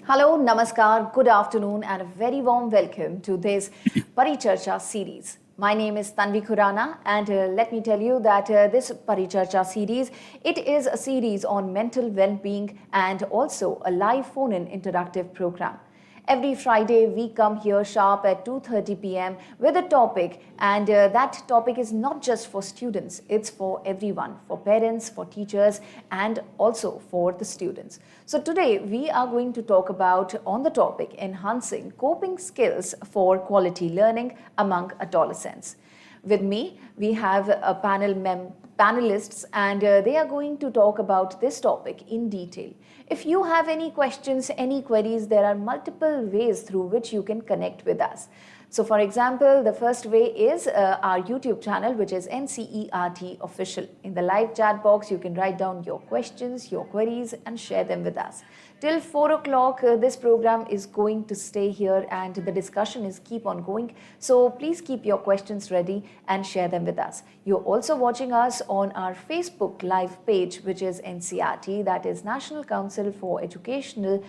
Hello, Namaskar, good afternoon, and a very warm welcome to this Paricharcha series. My name is Tanvi Khurana, and let me tell you that this Paricharcha series, it is a series on mental well-being and also a live phone-in interactive program. Every Friday, we come here sharp at 2:30 p.m. with a topic, and that topic is not just for students, it's for everyone, for parents, for teachers, and also for the students. So today, we are going to talk about on the topic enhancing coping skills for quality learning among adolescents. With me, we have a panelists, and they are going to talk about this topic in detail. If you have any questions, any queries, there are multiple ways through which you can connect with us. So for example, the first way is our YouTube channel, which is ncertofficial. In the live chat box, you can write down your questions, your queries, and share them with us. Till 4 o'clock, this program is going to stay here and the discussion is keep on going. So please keep your questions ready and share them with us. You're also watching us on our Facebook live page, which is NCRT, that is National Council for Educational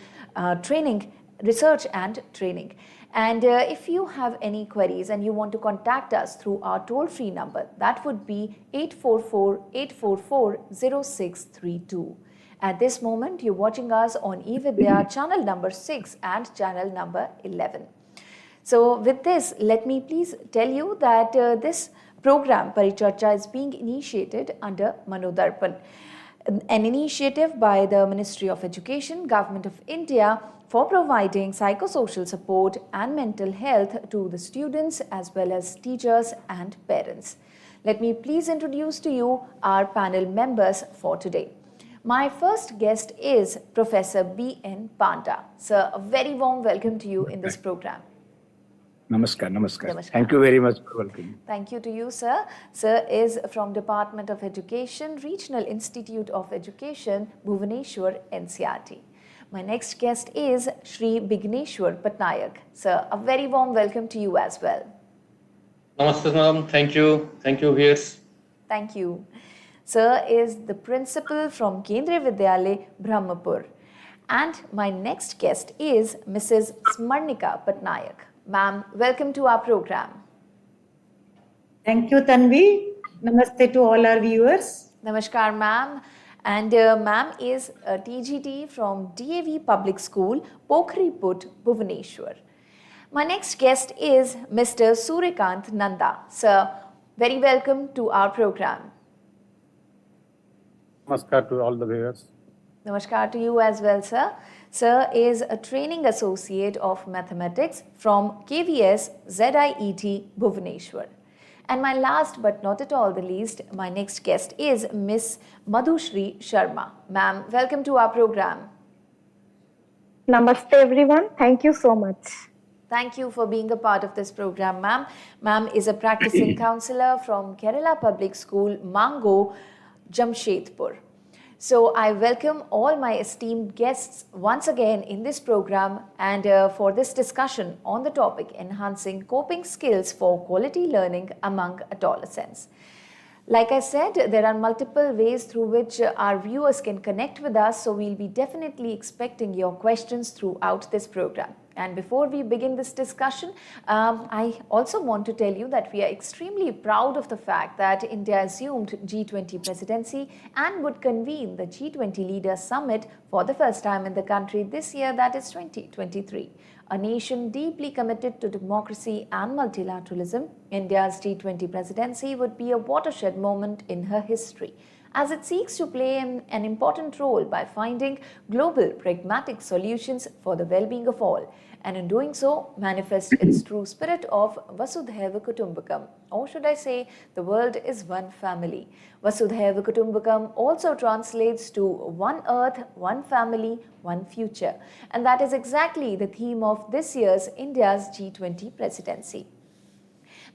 Training, Research and Training. And if you have any queries and you want to contact us through our toll-free number, that would be 844-844-0632. At this moment, you're watching us on eVidya channel number 6 and channel number 11. So with this, let me please tell you that this program, Paricharcha, is being initiated under MANODARPAN, an initiative by the Ministry of Education, Government of India, for providing psychosocial support and mental health to the students as well as teachers and parents. Let me please introduce to you our panel members for today. My first guest is Professor B.N. Panda. Sir, a very warm welcome to you in this program. Namaskar. Thank you very much for welcoming. Thank you to you, sir. Sir is from Department of Education, Regional Institute of Education, Bhubaneswar, NCRT. My next guest is Shri Bigneshwar Patnaik. Sir, a very warm welcome to you as well. Namaste, ma'am. Thank you. Thank you, viewers. Thank you. Sir is the principal from Kendriya Vidyalaya, Brahmapur. And my next guest is Mrs. Smarnika Patnaik. Ma'am, welcome to our program. Thank you, Tanvi. Namaste to all our viewers. Namaskar, ma'am. And ma'am is a TGT from DAV Public School, Pokhariput, Bhubaneswar. My next guest is Mr. Suryakant Nanda. Sir, very welcome to our program. Namaskar to all the viewers. Namaskar to you as well, sir. Sir is a training associate of mathematics from KVS ZIET Bhubaneswar. And my last but not at all the least, my next guest is Miss Madhushri Sharma. Ma'am, welcome to our program. Namaste everyone. Thank you so much. Thank you for being a part of this program, ma'am. Ma'am is a practicing counselor from Kerala Public School, Mango, Jamshedpur. So I welcome all my esteemed guests once again in this program and for this discussion on the topic enhancing coping skills for quality learning among adolescents. Like I said, there are multiple ways through which our viewers can connect with us, so we'll be definitely expecting your questions throughout this program. And before we begin this discussion, I also want to tell you that we are extremely proud of the fact that India assumed G20 presidency and would convene the G20 Leaders Summit for the first time in the country this year, that is 2023. A nation deeply committed to democracy and multilateralism, India's G20 presidency would be a watershed moment in her history, as it seeks to play an important role by finding global pragmatic solutions for the well-being of all, and in doing so, manifest its true spirit of Vasudhaiva Kutumbakam, or should I say, the world is one family. Vasudhaiva Kutumbakam also translates to one earth, one family, one future, and that is exactly the theme of this year's India's G20 presidency.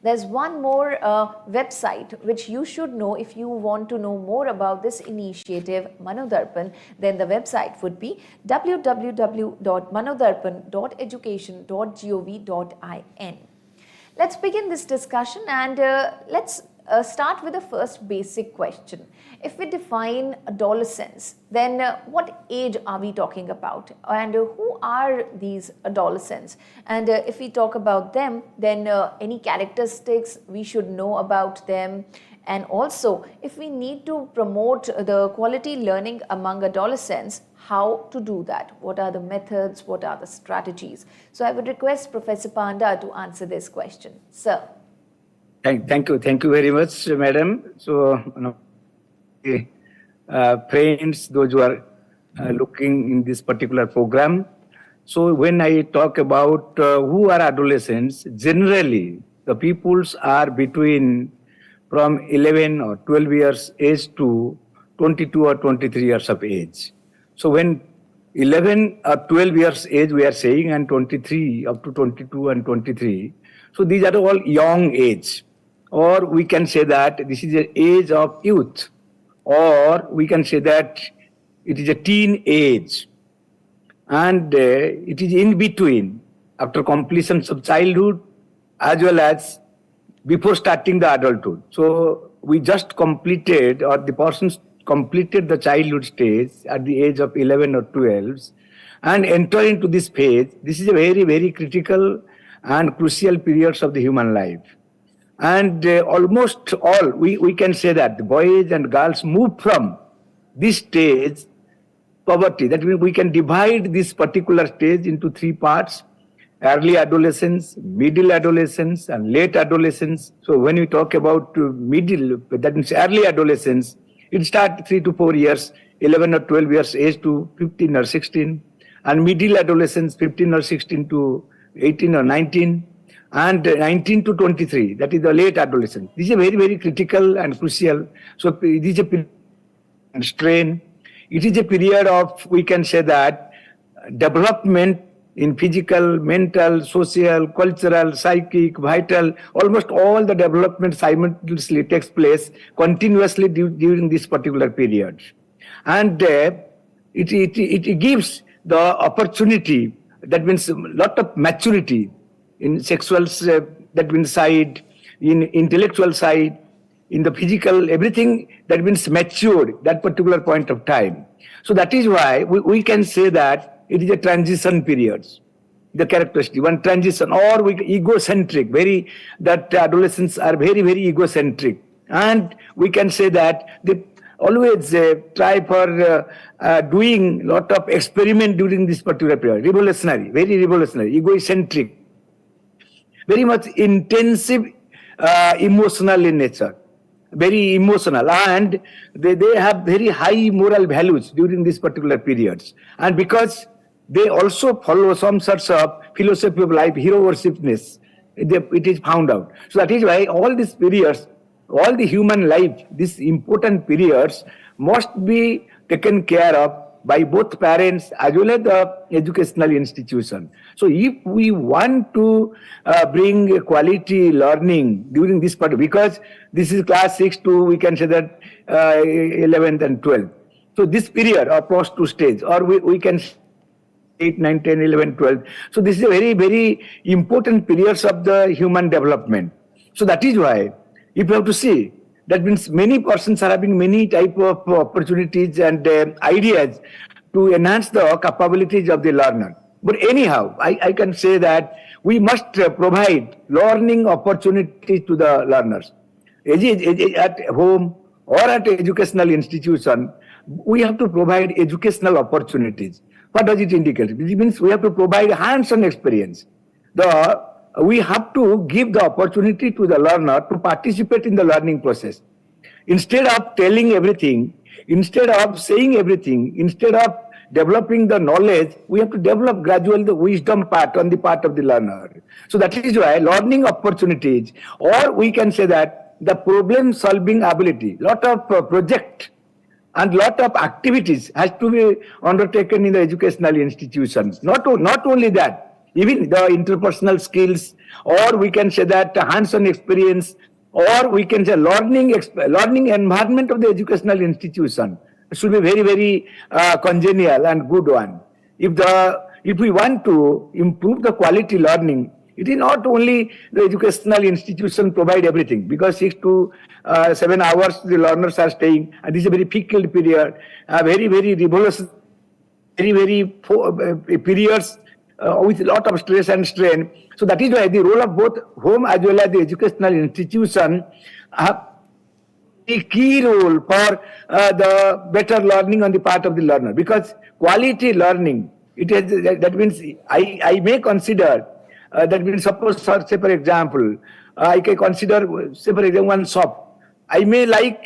There's one more website which you should know if you want to know more about this initiative, Manodarpan. Then the website would be www.manodarpan.education.gov.in. Let's begin this discussion and let's start with the first basic question. If we define adolescence, then what age are we talking about? And who are these adolescents? And if we talk about them, then any characteristics we should know about them. And also, if we need to promote the quality learning among adolescents, how to do that? What are the methods? What are the strategies? So I would request Professor Panda to answer this question. Sir. Thank you very much, madam. So, friends, those who are looking in this particular program. So, when I talk about who are adolescents, generally the peoples are between from 11 or 12 years age to 22 or 23 years of age. So, when 11 or 12 years age we are saying, and 23 up to 22 and 23, so these are all young age. Or we can say that this is the age of youth, or we can say that it is a teen age, and it is in between after completion of childhood as well as before starting the adulthood. So we just completed, or the persons completed the childhood stage at the age of 11 or 12 and enter into this phase. This is a very, very critical and crucial periods of the human life. And almost all, we can say that the boys and girls move from this stage, puberty. That means we can divide this particular stage into three parts: early adolescence, middle adolescence, and late adolescence. So when we talk about middle, that means early adolescence, it starts 3 to 4 years, 11 or 12 years age to 15 or 16, and middle adolescence, 15 or 16 to 18 or 19. And 19 to 23, that is the late adolescence. This is a very, very critical and crucial. So it is a period of strain. It is a period of, we can say that, development in physical, mental, social, cultural, psychic, vital, almost all the development simultaneously takes place continuously during this particular period. And it gives the opportunity, that means a lot of maturity, in sexual, that means side, in intellectual side, in the physical, everything that means matured that particular point of time. So that is why we can say that it is a transition period. The characteristic, one transition, or egocentric, that adolescents are very, very egocentric. And we can say that they always try for doing a lot of experiment during this particular period. Revolutionary, very revolutionary, egocentric, very much intensive, emotional in nature, very emotional, and they have very high moral values during these particular periods. And because they also follow some sorts of philosophy of life, hero worshipness, it is found out. So that is why all these periods, all the human life, these important periods must be taken care of by both parents as well as the educational institution. So if we want to bring quality learning during this part, because this is class 6 to, we can say that 11th and 12th. So this period or post 2 stage, or we can 8, 9, 10, 11, 12. So this is a very, very important periods of the human development. So that is why, if you have to see, that means many persons are having many type of opportunities and ideas to enhance the capabilities of the learner. But anyhow, I can say that we must provide learning opportunities to the learners. At home or at educational institution, we have to provide educational opportunities. What does it indicate? It means we have to provide hands-on experience. We have to give the opportunity to the learner to participate in the learning process. Instead of telling everything, instead of saying everything, instead of developing the knowledge, we have to develop gradually the wisdom part on the part of the learner. So that is why learning opportunities, or we can say that the problem solving ability, lot of project and lot of activities has to be undertaken in the educational institutions. Not only that, even the interpersonal skills, or we can say that hands-on experience, or we can say learning environment of the educational institution should be very, very congenial and good one. If we want to improve the quality learning, It is not only the educational institution provide everything, because 6 to 7 hours the learners are staying, and this is a very fickle period, very revolutionary, very periods with a lot of stress and strain. So that is why the role of both home as well as the educational institution have a key role for the better learning on the part of the learner, because quality learning, it is, that means I may consider that means suppose, say for example, I can consider, say for example, one shop. I may like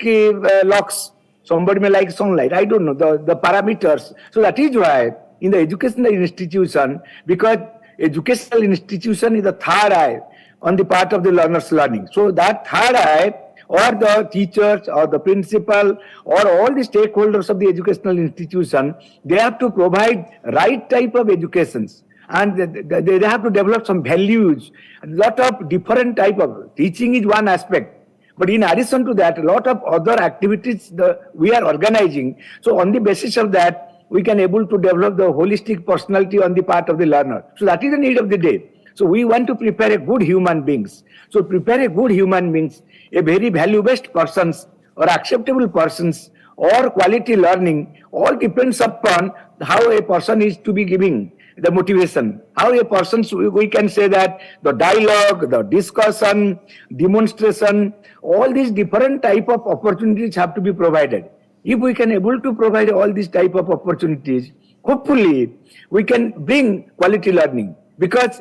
locks, somebody may like sunlight, I don't know, the parameters. So that is why in the educational institution, because educational institution is the third eye on the part of the learner's learning. So that third eye, or the teachers or the principal or all the stakeholders of the educational institution, they have to provide right type of educations, and they have to develop some values. A lot of different type of teaching is one aspect, but in addition to that, a lot of other activities we are organizing. So on the basis of that, we can able to develop the holistic personality on the part of the learner. So that is the need of the day. So we want to prepare a good human beings. So prepare a good human beings, a very value-based persons or acceptable persons or quality learning, all depends upon how a person is to be giving the motivation. How a person, we can say that the dialogue, the discussion, demonstration, all these different type of opportunities have to be provided. If we can able to provide all these type of opportunities, hopefully we can bring quality learning. Because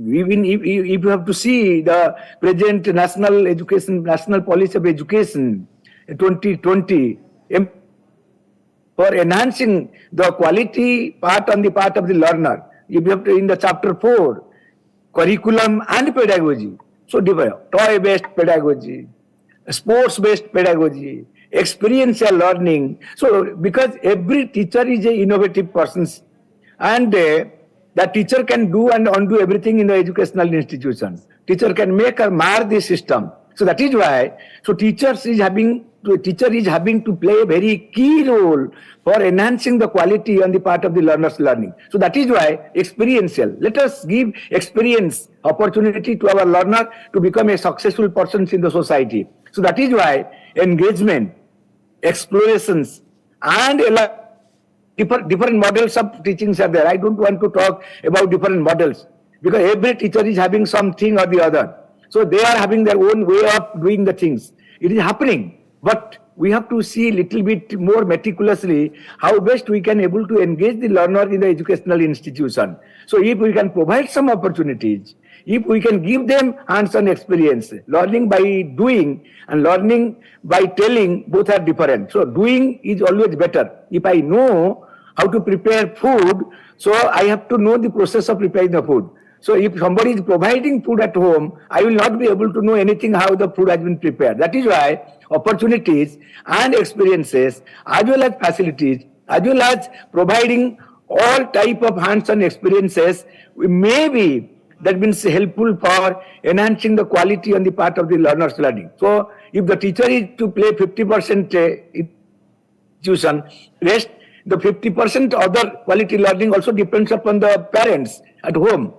even if you have to see the present national policy of education 2020, for enhancing the quality part on the part of the learner, if you have to, in the chapter 4, curriculum and pedagogy. So toy-based pedagogy, sports-based pedagogy, experiential learning. So because every teacher is an innovative person, and the teacher can do and undo everything in the educational institution. Teacher can make or mar the system. So that is why, so teacher is having to play a very key role for enhancing the quality on the part of the learner's learning. So that is why experiential. Let us give experience opportunity to our learner to become a successful person in the society. So that is why engagement, explorations, and different models of teachings are there. I don't want to talk about different models, because every teacher is having something or the other. So they are having their own way of doing the things. It is happening, but we have to see a little bit more meticulously how best we can able to engage the learner in the educational institution. So if we can provide some opportunities, if we can give them hands-on experience, learning by doing and learning by telling, both are different. So doing is always better. If I know how to prepare food, so I have to know the process of preparing the food. So if somebody is providing food at home, I will not be able to know anything how the food has been prepared. That is why opportunities and experiences, as well as facilities, as well as providing all type of hands-on experiences, may be, that means helpful for enhancing the quality on the part of the learner's learning. So if the teacher is to play 50% institution, rest the 50% other quality learning also depends upon the parents at home.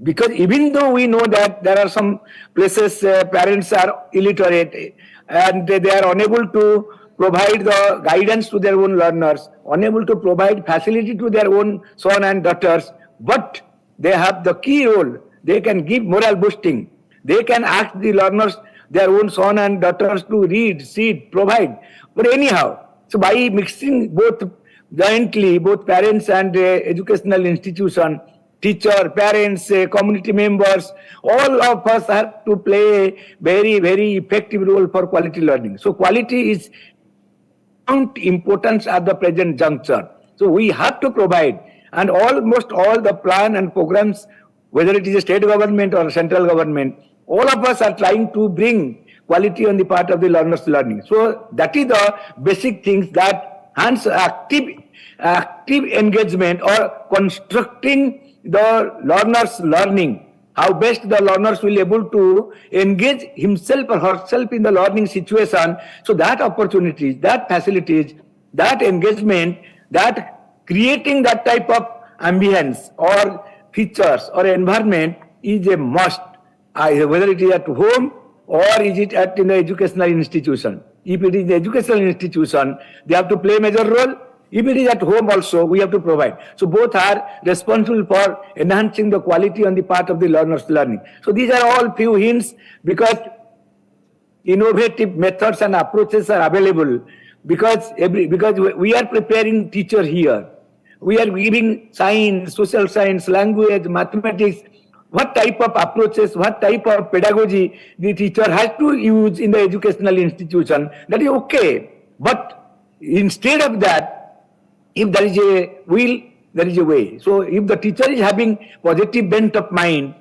Because even though we know that there are some places parents are illiterate and they are unable to provide the guidance to their own learners, unable to provide facility to their own son and daughters, but they have the key role. They can give moral boosting. They can ask the learners, their own son and daughters, to read, see, provide. But anyhow, so by mixing both jointly, both parents and educational institution, teacher, parents, community members, all of us have to play a very, very effective role for quality learning. So quality is importance at the present juncture. So we have to provide, and almost all the plan and programs, whether it is a state government or central government, all of us are trying to bring quality on the part of the learner's learning. So that is the basic things that hence active engagement or constructing the learner's learning, how best the learners will able to engage himself or herself in the learning situation. So that opportunities, that facilities, that engagement, that creating that type of ambience or features or environment is a must, whether it is at home or is it at in the educational institution. If it is the educational institution, they have to play a major role. If it is at home also, we have to provide. So both are responsible for enhancing the quality on the part of the learner's learning. So these are all few hints, because innovative methods and approaches are available, because we are preparing teacher here. We are giving science, social science, language, mathematics. What type of approaches, what type of pedagogy the teacher has to use in the educational institution, that is okay. But instead of that, if there is a will, there is a way. So if the teacher is having positive bent of mind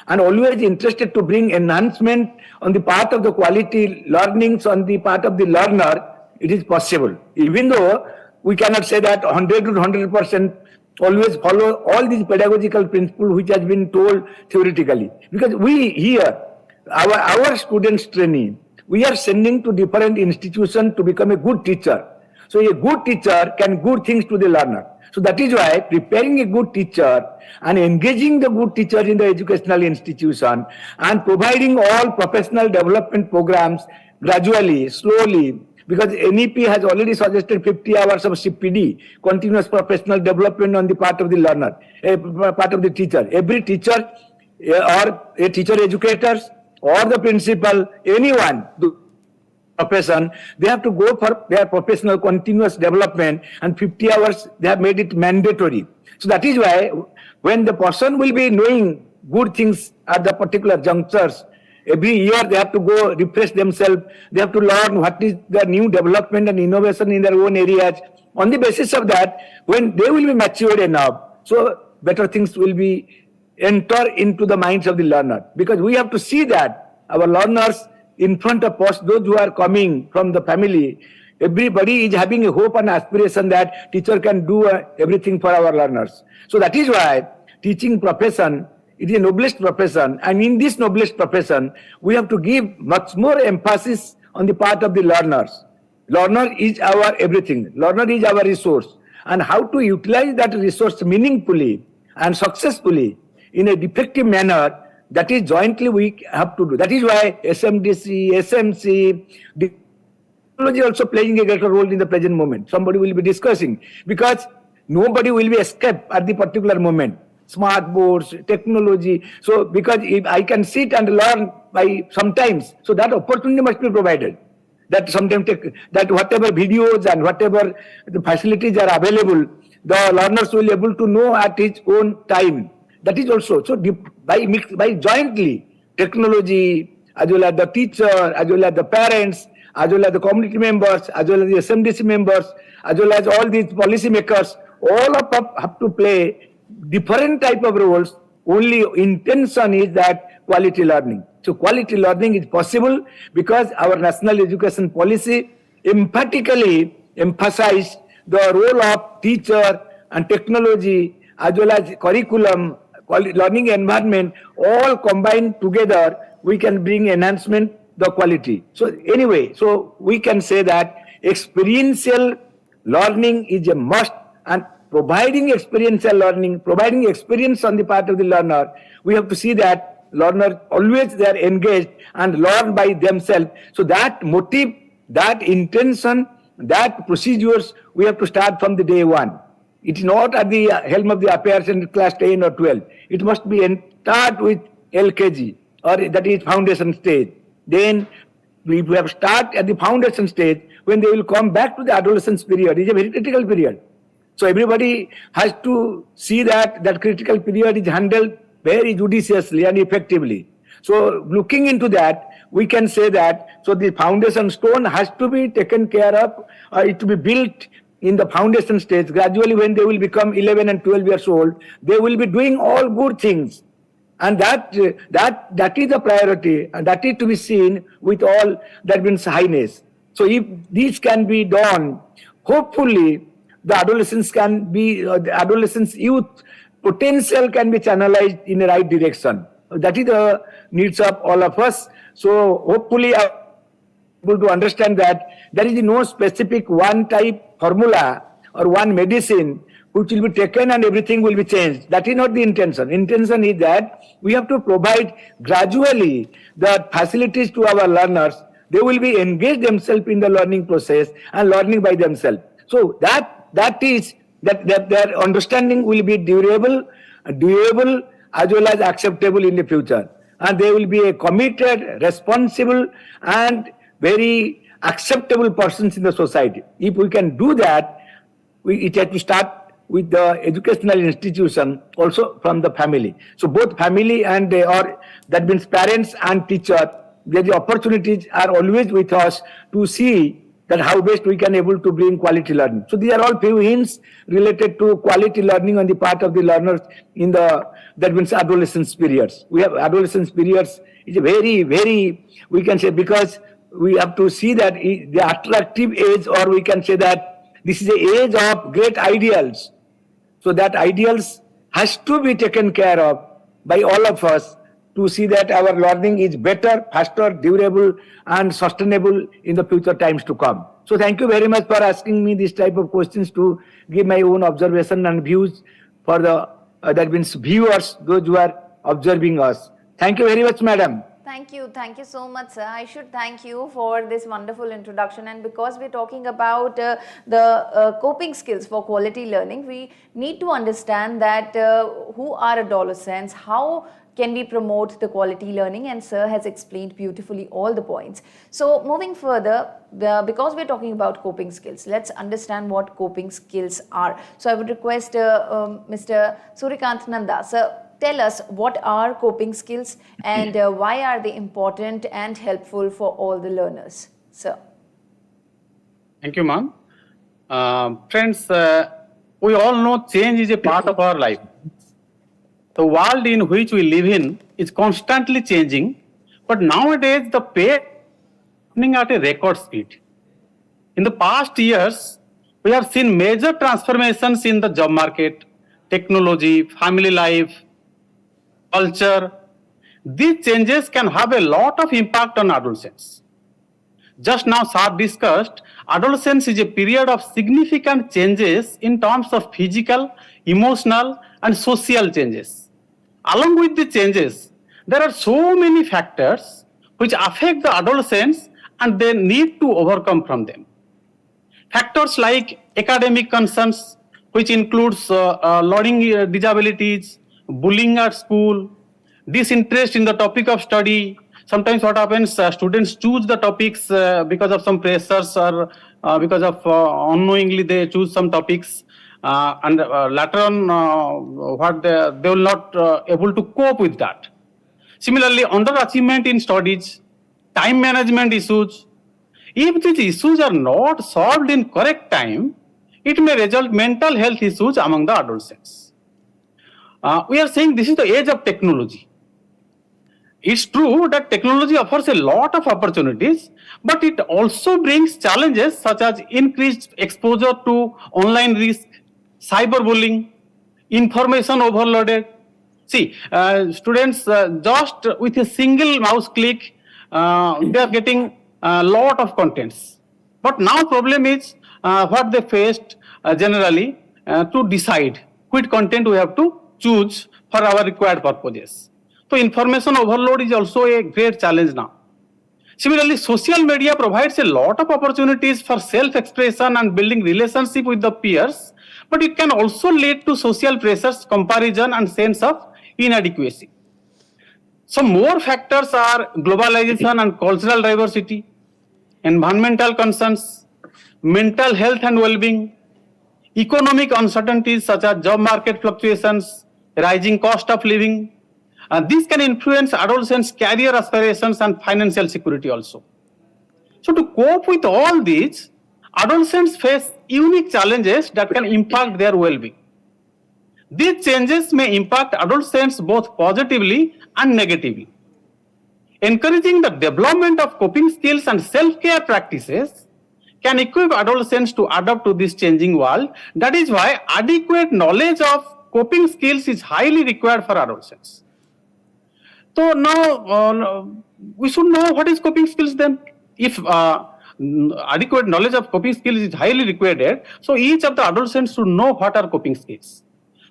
and always interested to bring enhancement on the part of the quality learnings on the part of the learner, it is possible. Even though we cannot say that 100 to 100% always follow all these pedagogical principles which has been told theoretically. Because we here, our students training, we are sending to different institutions to become a good teacher. So a good teacher can good things to the learner. So that is why preparing a good teacher and engaging the good teacher in the educational institution and providing all professional development programs gradually, slowly, because NEP has already suggested 50 hours of CPD, continuous professional development on the part of the learner, part of the teacher. Every teacher or a teacher educators or the principal, anyone, profession, they have to go for their professional continuous development, and 50 hours they have made it mandatory. So that is why when the person will be knowing good things at the particular junctures, every year they have to go refresh themselves, they have to learn what is the new development and innovation in their own areas. On the basis of that, when they will be matured enough, so better things will be enter into the minds of the learner. Because we have to see that our learners in front of us, those who are coming from the family, everybody is having a hope and aspiration that teacher can do everything for our learners. So that is why teaching profession, it is a noblest profession, and in this noblest profession, we have to give much more emphasis on the part of the learners. Learner is our everything. Learner is our resource, and how to utilize that resource meaningfully and successfully in a effective manner, that is jointly we have to do. That is why SMDC, SMC, technology also playing a greater role in the present moment. Somebody will be discussing, because nobody will be escaped at the particular moment. Smart boards, technology. So because if I can sit and learn by sometimes, so that opportunity must be provided. That sometimes that whatever videos and whatever the facilities are available, the learners will be able to know at his own time. That is also, so by jointly, technology, as well as the teacher, as well as the parents, as well as the community members, as well as the SMDC members, as well as all these policy makers, all of us have to play different type of roles. Only intention is that quality learning. So quality learning is possible because our national education policy emphatically emphasized the role of teacher and technology, as well as curriculum, learning environment, all combined together, we can bring enhancement, the quality. So anyway, so we can say that experiential learning is a must, and providing experiential learning, providing experience on the part of the learner, we have to see that learner always they are engaged and learn by themselves. So that motive, that intention, that procedures, we have to start from the day one. It is not at the helm of the affairs in class 10 or 12. It must be start with LKG, or that is foundation stage. Then we have start at the foundation stage. When they will come back to the adolescence period, it is a very critical period. So everybody has to see that that critical period is handled very judiciously and effectively. So looking into that, we can say that, so the foundation stone has to be taken care of, it to be built in the foundation stage. Gradually, when they will become 11 and 12 years old, they will be doing all good things. And that is the priority, and that is to be seen with all, that means highness. So if this can be done, hopefully the adolescents can be, the adolescents youth potential can be channelized in the right direction. That is the needs of all of us. So hopefully I able to understand that there is no specific one type formula or one medicine which will be taken and everything will be changed. That is not the intention. Intention is that we have to provide gradually the facilities to our learners. They will be engaged themselves in the learning process and learning by themselves. So that their understanding will be durable, as well as acceptable in the future. And they will be a committed, responsible, and very acceptable persons in the society. If we can do that, it has to start with the educational institution, also from the family. So both family and that means parents and teacher, the opportunities are always with us to see that how best we can able to bring quality learning. So these are all few hints related to quality learning on the part of the learners in that means adolescence periods. We have adolescence periods is a very, very, we can say, because we have to see that the attractive age, or we can say that this is the age of great ideals. So that ideals has to be taken care of by all of us to see that our learning is better, faster, durable, and sustainable in the future times to come. So thank you very much for asking me this type of questions to give my own observation and views for the that means viewers, those who are observing us. Thank you very much, madam. Thank you so much, sir. I should thank you for this wonderful introduction, and because we're talking about the coping skills for quality learning, we need to understand that who are adolescents, how can we promote the quality learning, and sir has explained beautifully all the points. So moving further, because we're talking about coping skills, let's understand what coping skills are. So I would request Mr. Surikant Nanda, sir, tell us what are coping skills and why are they important and helpful for all the learners, sir? Thank you, ma'am. Friends, we all know change is a part of our life. The world in which we live in is constantly changing, but nowadays the pace is happening at a record speed. In the past years, we have seen major transformations in the job market, technology, family life, culture. These changes can have a lot of impact on adolescents. Just now, sir discussed, adolescence is a period of significant changes in terms of physical, emotional, and social changes. Along with the changes, there are so many factors which affect the adolescents and they need to overcome from them. Factors like academic concerns, which includes learning disabilities, bullying at school, disinterest in the topic of study. Sometimes what happens, students choose the topics because of some pressures or because of unknowingly they choose some topics and later on what they will not able to cope with that. Similarly, underachievement in studies, time management issues. If these issues are not solved in correct time, it may result mental health issues among the adolescents. We are saying this is the age of technology. It's true that technology offers a lot of opportunities, but it also brings challenges such as increased exposure to online risk, cyberbullying, information overloaded. See, students just with a single mouse click, they are getting a lot of contents. But now problem is what they faced generally to decide which content we have to choose for our required purposes. So information overload is also a great challenge now. Similarly, social media provides a lot of opportunities for self-expression and building relationship with the peers, but it can also lead to social pressures, comparison, and sense of inadequacy. Some more factors are globalization and cultural diversity, environmental concerns, mental health and well-being, economic uncertainties such as job market fluctuations, rising cost of living. These can influence adolescents' career aspirations and financial security also. So to cope with all these, adolescents face unique challenges that can impact their well-being. These changes may impact adolescents both positively and negatively. Encouraging the development of coping skills and self-care practices can equip adolescents to adapt to this changing world. That is why adequate knowledge of coping skills is highly required for adolescents. So now we should know what is coping skills then. If adequate knowledge of coping skills is highly required. So each of the adolescents should know what are coping skills.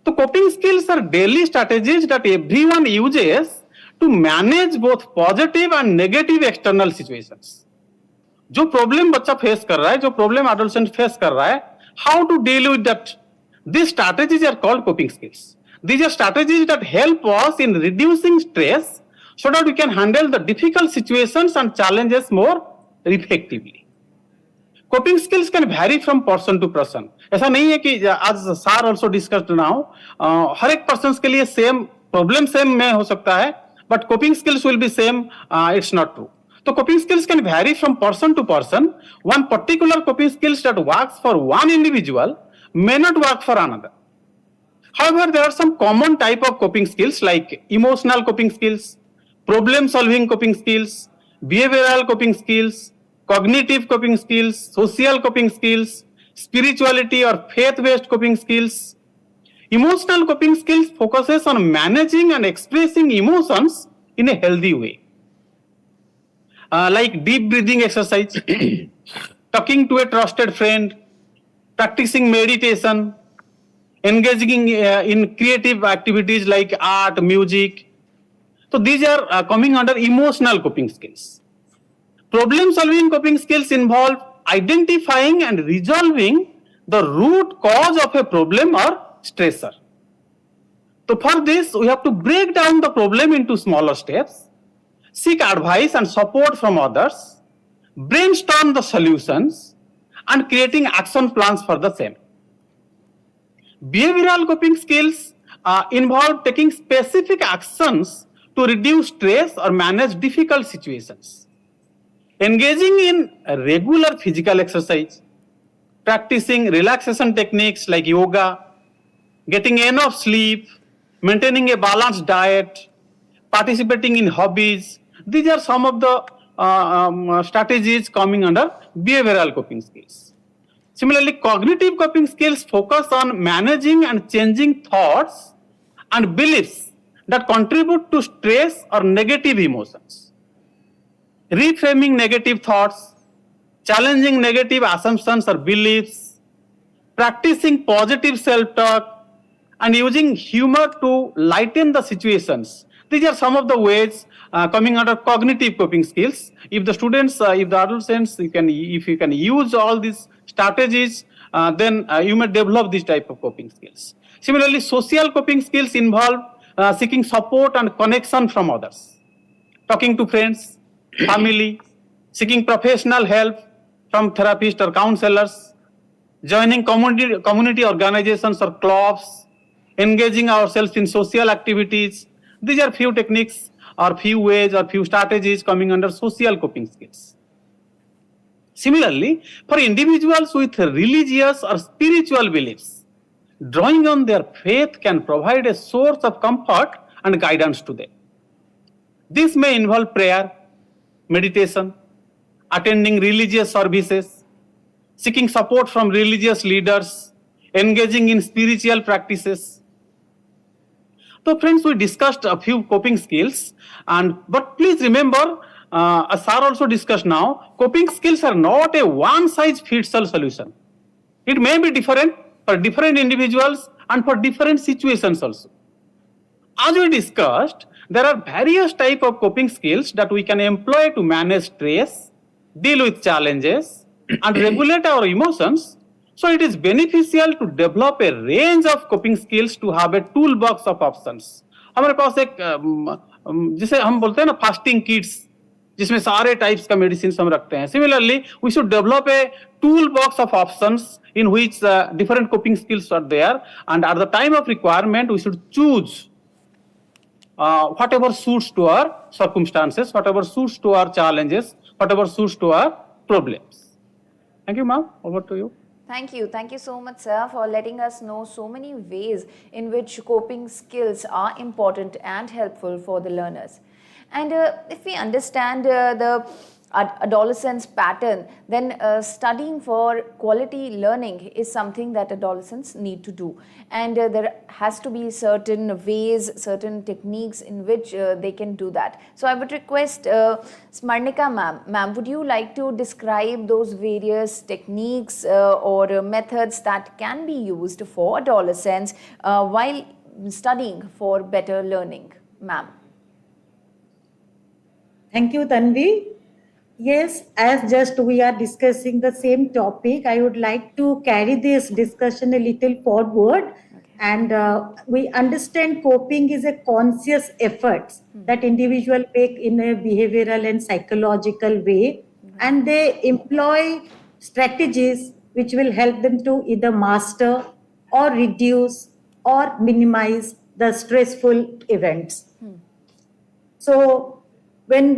So coping skills are daily strategies that everyone uses to manage both positive and negative external situations. जो problem बच्चा face कर रहा है, जो problem adolescent face कर रहा है, how to deal with that, these strategies are called coping skills. These are strategies that help us in reducing stress so that we can handle the difficult situations and challenges more effectively. Coping skills can vary from person to person. ऐसा नहीं है कि as sir also discussed now, हर एक persons के लिए same problem same में हो सकता है, but coping skills will be same. It's not true. So coping skills can vary from person to person. One particular coping skills that works for one individual may not work for another. However, there are some common type of coping skills like emotional coping skills, problem solving coping skills, behavioral coping skills, cognitive coping skills, social coping skills, spirituality or faith-based coping skills. Emotional coping skills focuses on managing and expressing emotions in a healthy way. Like deep breathing exercise, talking to a trusted friend, practicing meditation, engaging in creative activities like art, music. So these are coming under emotional coping skills. Problem solving coping skills involve identifying and resolving the root cause of a problem or stressor. So for this, we have to break down the problem into smaller steps, seek advice and support from others, brainstorm the solutions, and creating action plans for the same. Behavioral coping skills involve taking specific actions to reduce stress or manage difficult situations. Engaging in regular physical exercise, practicing relaxation techniques like yoga, getting enough sleep, maintaining a balanced diet, participating in hobbies. These are some of the strategies coming under behavioral coping skills. Similarly, cognitive coping skills focus on managing and changing thoughts and beliefs that contribute to stress or negative emotions. Reframing negative thoughts, challenging negative assumptions or beliefs, practicing positive self-talk, and using humor to lighten the situations. These are some of the ways coming under cognitive coping skills. If the students, if the adolescents, if you can use all these strategies, then you may develop this type of coping skills. Similarly, social coping skills involve seeking support and connection from others, talking to friends, family, seeking professional help from therapists or counselors, joining community organizations or clubs, engaging ourselves in social activities. These are few techniques or few ways or few strategies coming under social coping skills. Similarly, for individuals with religious or spiritual beliefs, drawing on their faith can provide a source of comfort and guidance to them. This may involve prayer, meditation, attending religious services, seeking support from religious leaders, engaging in spiritual practices. So friends, we discussed a few coping skills, but please remember, as Sir also discussed now, coping skills are not a one-size-fits-all solution. It may be different for different individuals and for different situations also. As we discussed, there are various types of coping skills that we can employ to manage stress, deal with challenges, and regulate our emotions. So it is beneficial to develop a range of coping skills to have a toolbox of options. हमारे पास एक जिसे हम बोलते हैं ना fasting kits, जिसमें सारे types का मेडिसिन हम रखते हैं. Similarly, we should develop a toolbox of options in which different coping skills are there, and at the time of requirement, we should choose whatever suits to our circumstances, whatever suits to our challenges, whatever suits to our problems. Thank you, ma'am. Over to you. Thank you. Thank you so much, sir, for letting us know so many ways in which coping skills are important and helpful for the learners. And if we understand the adolescence pattern, then studying for quality learning is something that adolescents need to do. And there has to be certain ways, certain techniques in which they can do that. So I would request Smarnika ma'am. Ma'am, would you like to describe those various techniques or methods that can be used for adolescents while studying for better learning? Ma'am. Thank you, Tanvi. Yes, as just we are discussing the same topic, I would like to carry this discussion a little forward. And we understand coping is a conscious effort that individuals make in a behavioral and psychological way. And they employ strategies which will help them to either master or reduce or minimize the stressful events. So when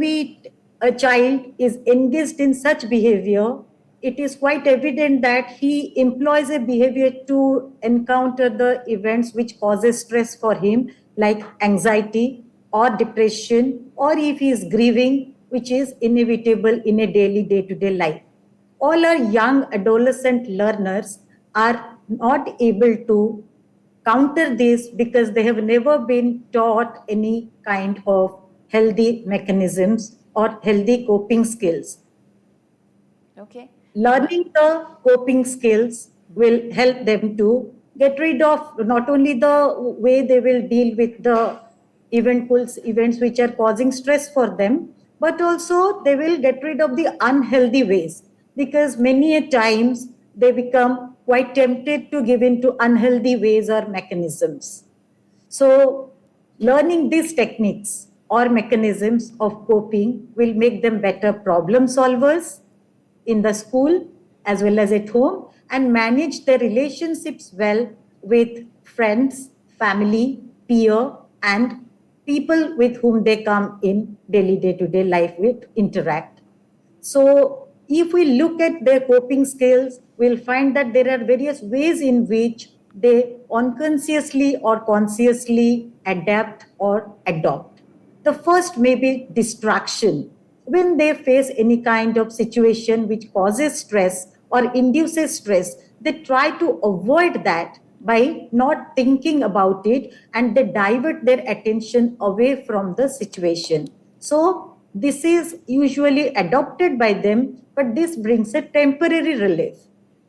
a child is engaged in such behavior, it is quite evident that he employs a behavior to encounter the events which causes stress for him, like anxiety or depression, or if he is grieving, which is inevitable in a daily day-to-day life. All our young adolescent learners are not able to counter this because they have never been taught any kind of healthy mechanisms or healthy coping skills. Okay. Learning the coping skills will help them to get rid of not only the way they will deal with the events which are causing stress for them, but also they will get rid of the unhealthy ways, because many a times they become quite tempted to give in to unhealthy ways or mechanisms. So learning these techniques or mechanisms of coping will make them better problem solvers in the school as well as at home, and manage their relationships well with friends, family, peer, and people with whom they come in daily day-to-day life with interact. So if we look at their coping skills, we'll find that there are various ways in which they unconsciously or consciously adapt or adopt. The first may be distraction. When they face any kind of situation which causes stress or induces stress, they try to avoid that by not thinking about it, and they divert their attention away from the situation. So this is usually adopted by them, but this brings a temporary relief.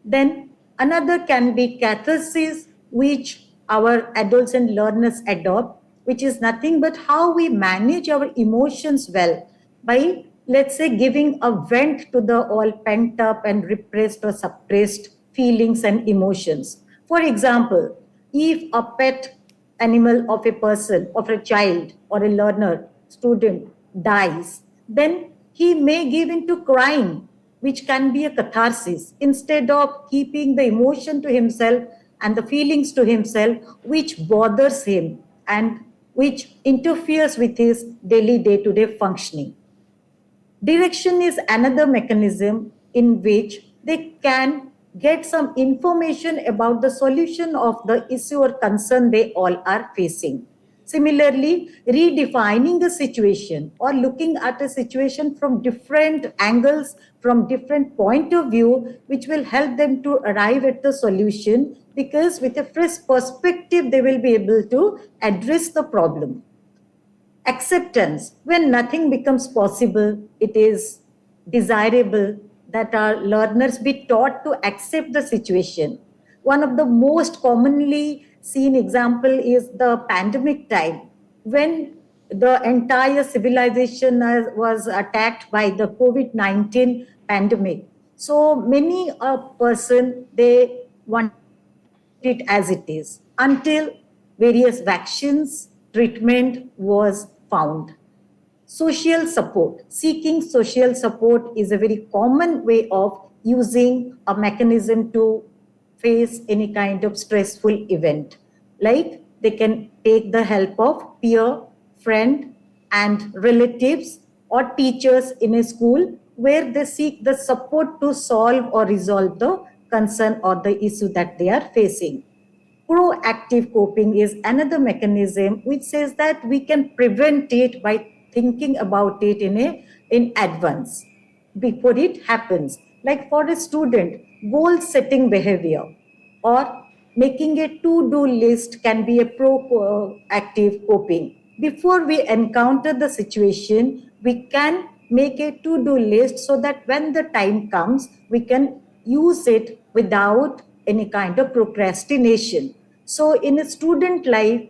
Then another can be catharsis, which our adolescent learners adopt, which is nothing but how we manage our emotions well by, let's say, giving a vent to the all pent up and repressed or suppressed feelings and emotions. For example, if a pet animal of a person, of a child or a learner, student dies, then he may give into crying, which can be a catharsis, instead of keeping the emotion to himself and the feelings to himself, which bothers him and which interferes with his daily day-to-day functioning. Direction is another mechanism in which they can get some information about the solution of the issue or concern they all are facing. Similarly, redefining the situation or looking at a situation from different angles, from different point of view, which will help them to arrive at the solution, because with a fresh perspective, they will be able to address the problem. Acceptance. When nothing becomes possible, it is desirable that our learners be taught to accept the situation. One of the most commonly seen example is the pandemic time, when the entire civilization was attacked by the COVID-19 pandemic. So many a person, they want it as it is until various vaccines, treatment was found. Social support. Seeking social support is a very common way of using a mechanism to face any kind of stressful event. Like they can take the help of peer, friend, and relatives or teachers in a school, where they seek the support to solve or resolve the concern or the issue that they are facing. Proactive coping is another mechanism which says that we can prevent it by thinking about it in advance. before it happens. Like for a student, goal setting behavior or making a to-do list can be a proactive coping. Before we encounter the situation, we can make a to-do list so that when the time comes, we can use it without any kind of procrastination. So in a student life,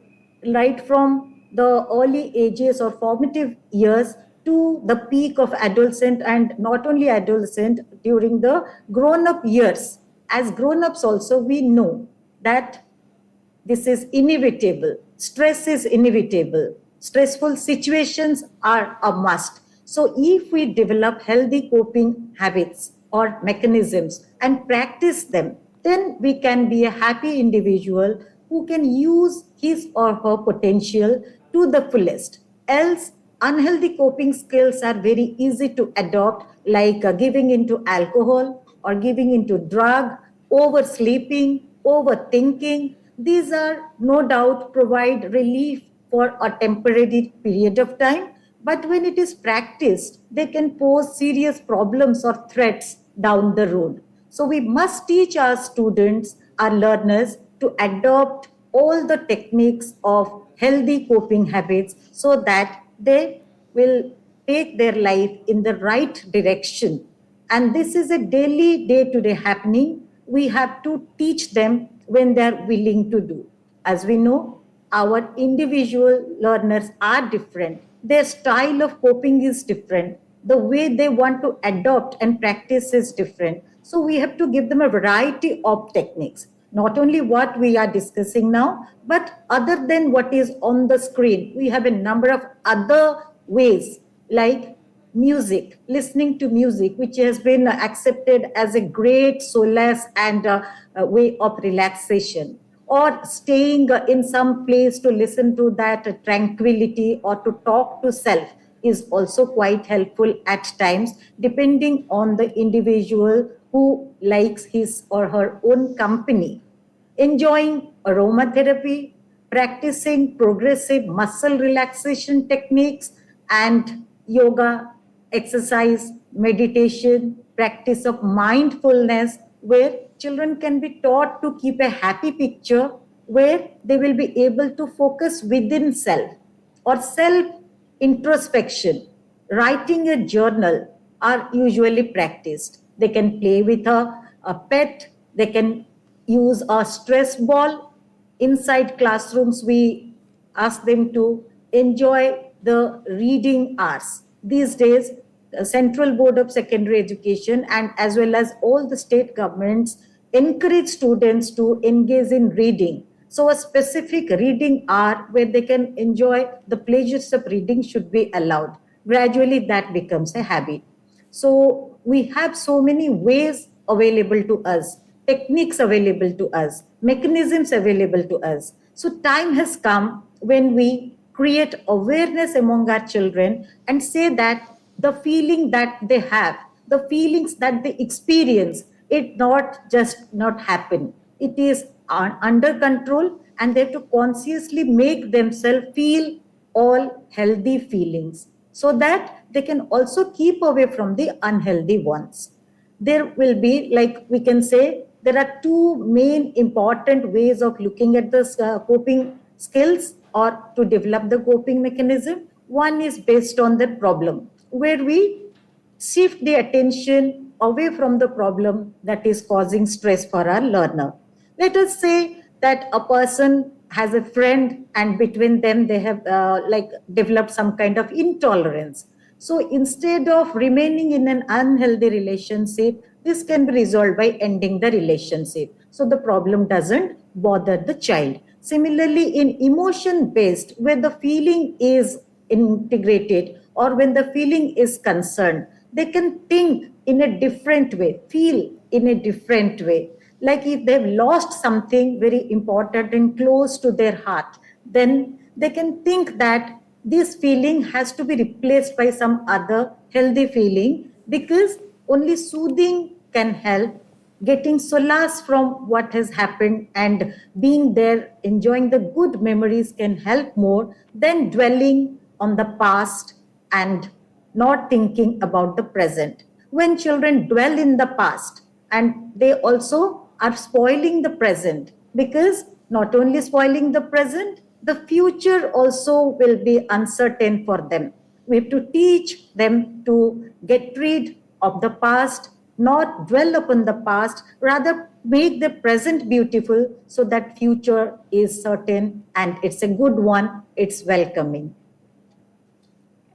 right from the early ages or formative years to the peak of adolescent, and not only adolescent, during the grown-up years, as grown-ups also, we know that this is inevitable. Stress is inevitable. Stressful situations are a must. So if we develop healthy coping habits or mechanisms and practice them, then we can be a happy individual who can use his or her potential to the fullest. Else, unhealthy coping skills are very easy to adopt, like giving into alcohol or giving into drug, oversleeping, overthinking. These are no doubt provide relief for a temporary period of time, but when it is practiced, they can pose serious problems or threats down the road. So we must teach our students, our learners, to adopt all the techniques of healthy coping habits so that they will take their life in the right direction. And this is a daily, day-to-day happening. We have to teach them when they're willing to do. As we know, our individual learners are different. Their style of coping is different. The way they want to adopt and practice is different. So we have to give them a variety of techniques. Not only what we are discussing now, but other than what is on the screen, we have a number of other ways, like music, listening to music, which has been accepted as a great solace and a way of relaxation, or staying in some place to listen to that tranquility or to talk to self is also quite helpful at times, depending on the individual who likes his or her own company. Enjoying aromatherapy, practicing progressive muscle relaxation techniques, and yoga, exercise, meditation, practice of mindfulness, where children can be taught to keep a happy picture, where they will be able to focus within self, or self introspection. Writing a journal are usually practiced. They can play with a pet, they can use a stress ball. Inside classrooms, we ask them to enjoy the reading hours. These days, the Central Board of Secondary Education and as well as all the state governments encourage students to engage in reading. So a specific reading hour where they can enjoy the pleasures of reading should be allowed. Gradually, that becomes a habit. So we have so many ways available to us, techniques available to us, mechanisms available to us. So time has come when we create awareness among our children and say that the feeling that they have, the feelings that they experience, it not just not happen. It is under control, and they have to consciously make themselves feel all healthy feelings so that they can also keep away from the unhealthy ones. There will be, like we can say, there are two main important ways of looking at the coping skills or to develop the coping mechanism. One is based on the problem, where we shift the attention away from the problem that is causing stress for our learner. Let us say that a person has a friend and between them they have developed some kind of intolerance. So instead of remaining in an unhealthy relationship, this can be resolved by ending the relationship. So the problem doesn't bother the child. Similarly, in emotion-based, where the feeling is integrated or when the feeling is concerned, they can think in a different way, feel in a different way. Like if they've lost something very important and close to their heart, then they can think that this feeling has to be replaced by some other healthy feeling, because only soothing can help, getting solace from what has happened and being there, enjoying the good memories can help more than dwelling on the past and not thinking about the present. when children dwell in the past, and they also are spoiling the present, because not only spoiling the present, the future also will be uncertain for them. We have to teach them to get rid of the past, not dwell upon the past, rather make the present beautiful so that future is certain and it's a good one, it's welcoming.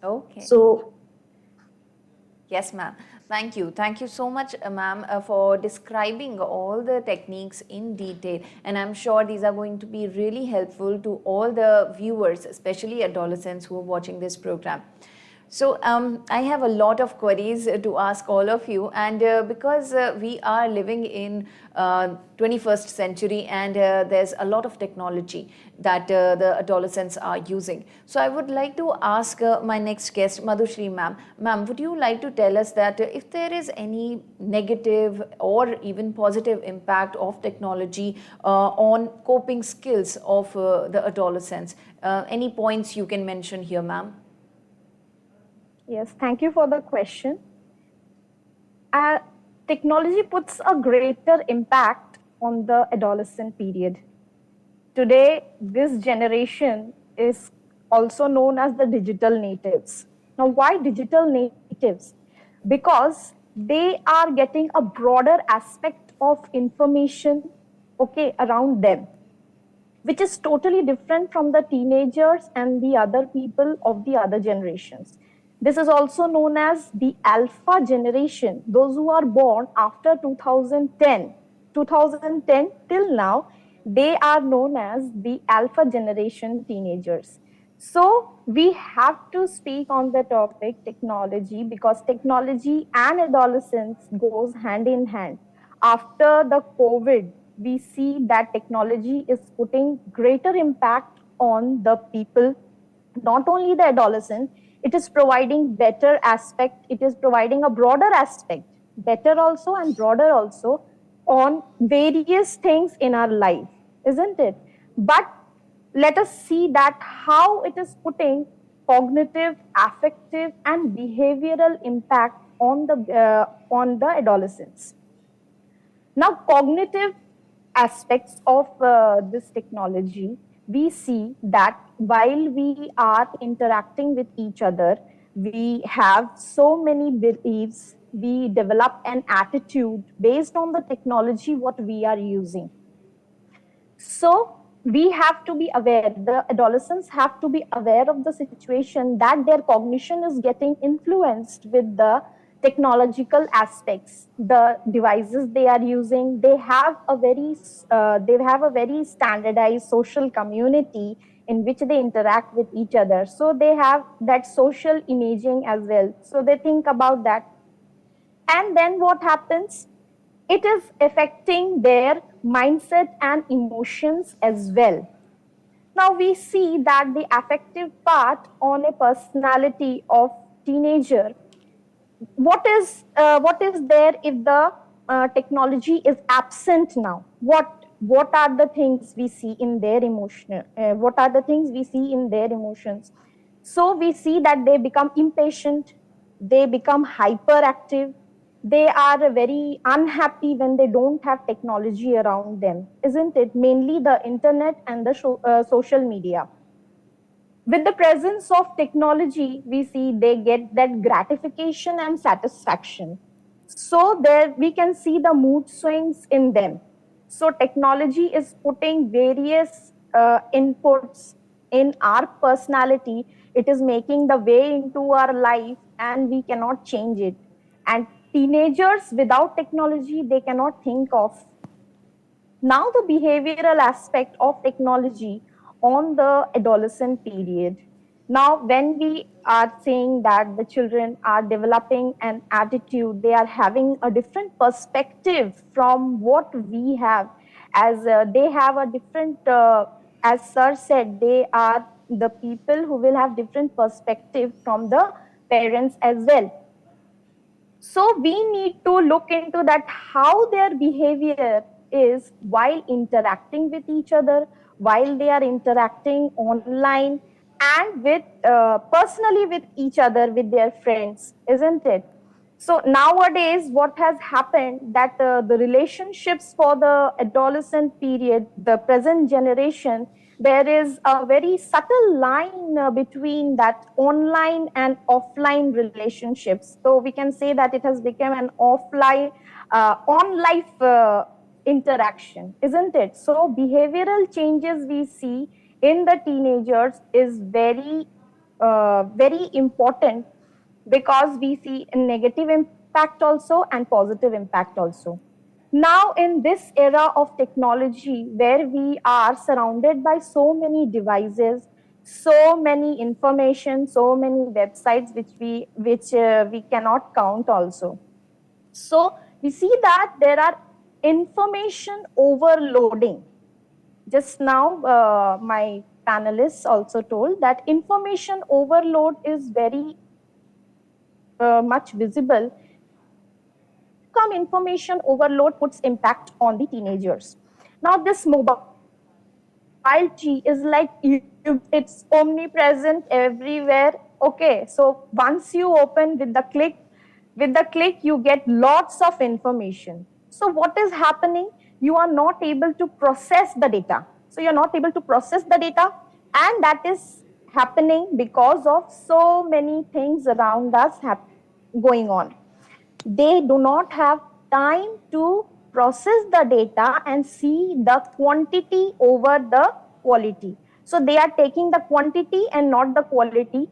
Okay. So Yes, ma'am. Thank you. Thank you so much, ma'am, for describing all the techniques in detail. And I'm sure these are going to be really helpful to all the viewers, especially adolescents who are watching this program. So I have a lot of queries to ask all of you, and because we are living in 21st century, and there's a lot of technology that the adolescents are using. So I would like to ask my next guest, Madhushri ma'am. Ma'am, would you like to tell us that if there is any negative or even positive impact of technology on coping skills of the adolescents? Any points you can mention here, ma'am? Yes, thank you for the question. Technology puts a greater impact on the adolescent period. Today, this generation is also known as the digital natives. Now, why digital natives? Because they are getting a broader aspect of information, okay, around them, which is totally different from the teenagers and the other people of the other generations. This is also known as the alpha generation, those who are born after 2010. 2010 till now, they are known as the alpha generation teenagers. So we have to speak on the topic technology, because technology and adolescence goes hand in hand. After the COVID, we see that technology is putting greater impact on the people, not only the adolescent. It is providing better aspect, it is providing a broader aspect, better also and broader also, on various things in our life, isn't it? But let us see that how it is putting cognitive, affective and behavioral impact on the adolescents. Now, cognitive aspects of this technology, we see that while we are interacting with each other, we have so many beliefs, we develop an attitude based on the technology what we are using. So we have to be aware, the adolescents have to be aware of the situation that their cognition is getting influenced with the technological aspects, the devices they are using. They have a very standardized social community in which they interact with each other. So they have that social imaging as well. So they think about that. And then what happens? It is affecting their mindset and emotions as well. Now we see that the affective part on a personality of teenager, what is there if the technology is absent now? What are the things we see in their emotion? What are the things we see in their emotions? So we see that they become impatient, they become hyperactive, they are very unhappy when they don't have technology around them, isn't it? Mainly the internet and the social media. With the presence of technology, we see they get that gratification and satisfaction. So there we can see the mood swings in them. So technology is putting various inputs in our personality. It is making the way into our life and we cannot change it. And teenagers without technology, they cannot think of. Now the behavioral aspect of technology on the adolescent period. Now, when we are saying that the children are developing an attitude, they are having a different perspective from what we have, as they have a different, as sir said, they are the people who will have different perspective from the parents as well. So we need to look into that, how their behavior is while interacting with each other, while they are interacting online and with personally with each other, with their friends, isn't it? So nowadays, what has happened that the relationships for the adolescent period, the present generation, there is a very subtle line between that online and offline relationships. So we can say that it has become an offline, on-life interaction, isn't it? So behavioral changes we see in the teenagers is very important, because we see a negative impact also and positive impact also. Now, in this era of technology, where we are surrounded by so many devices, so many information, so many websites which we cannot count also. So we see that there are information overloading. Just now, my panelists also told that information overload is very much visible. Come information overload puts impact on the teenagers. Now this mobile G is like it's omnipresent everywhere. Okay, so once you open with the click you get lots of information. So what is happening? You are not able to process the data. So you're not able to process the data, and that is happening because of so many things around us going on. They do not have time to process the data and see the quantity over the quality. So they are taking the quantity and not the quality,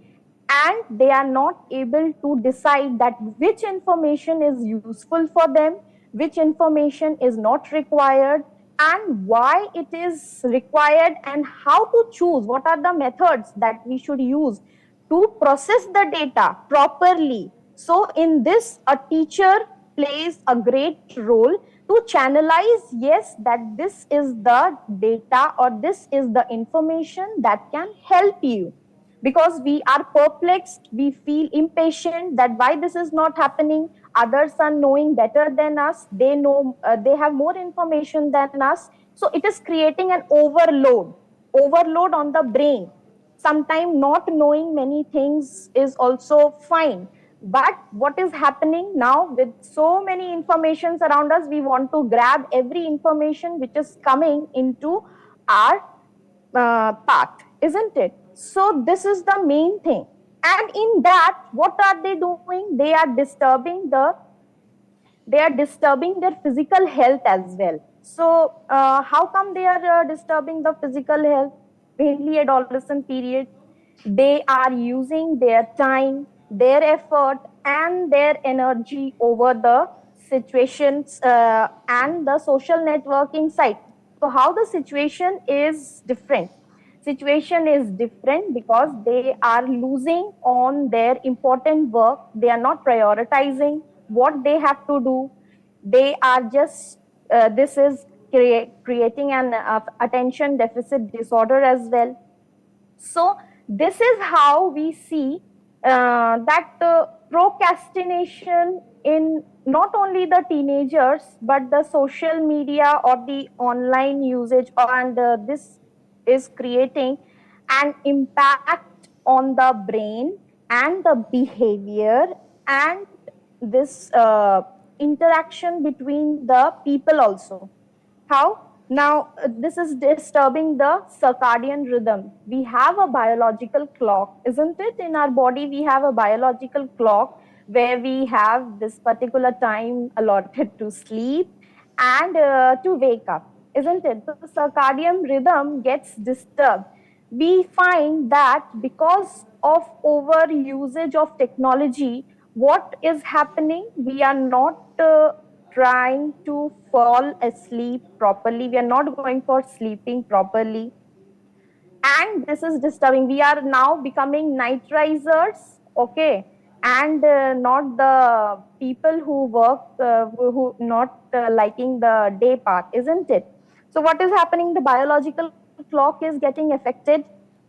and they are not able to decide that which information is useful for them, which information is not required, and why it is required, and how to choose what are the methods that we should use to process the data properly. So in this, a teacher plays a great role to channelize, yes, that this is the data or this is the information that can help you. Because we are perplexed, we feel impatient that why this is not happening. Others are knowing better than us. They know, they have more information than us. So it is creating an overload on the brain. Sometimes not knowing many things is also fine. But what is happening now with so many informations around us, we want to grab every information which is coming into our path, isn't it? So this is the main thing. And in that, what are they doing? They are disturbing their physical health as well. So how come they are disturbing the physical health? Mainly adolescent period. They are using their time, their effort, and their energy over the situations and the social networking site. So how the situation is different? Situation is different because they are losing on their important work. They are not prioritizing what they have to do. They are just, this is creating an attention deficit disorder as well. So this is how we see that procrastination in not only the teenagers, but the social media or the online usage, and this is creating an impact on the brain and the behavior and this interaction between the people also. How? Now, this is disturbing the circadian rhythm. We have a biological clock, isn't it? In our body, we have a biological clock where we have this particular time allotted to sleep and to wake up, isn't it? So the circadian rhythm gets disturbed. We find that because of over usage of technology, what is happening? We are not trying to fall asleep properly. We are not going for sleeping properly. And this is disturbing. We are now becoming night risers, okay? And not the people who work, who not liking the day part, isn't it? So what is happening? The biological clock is getting affected.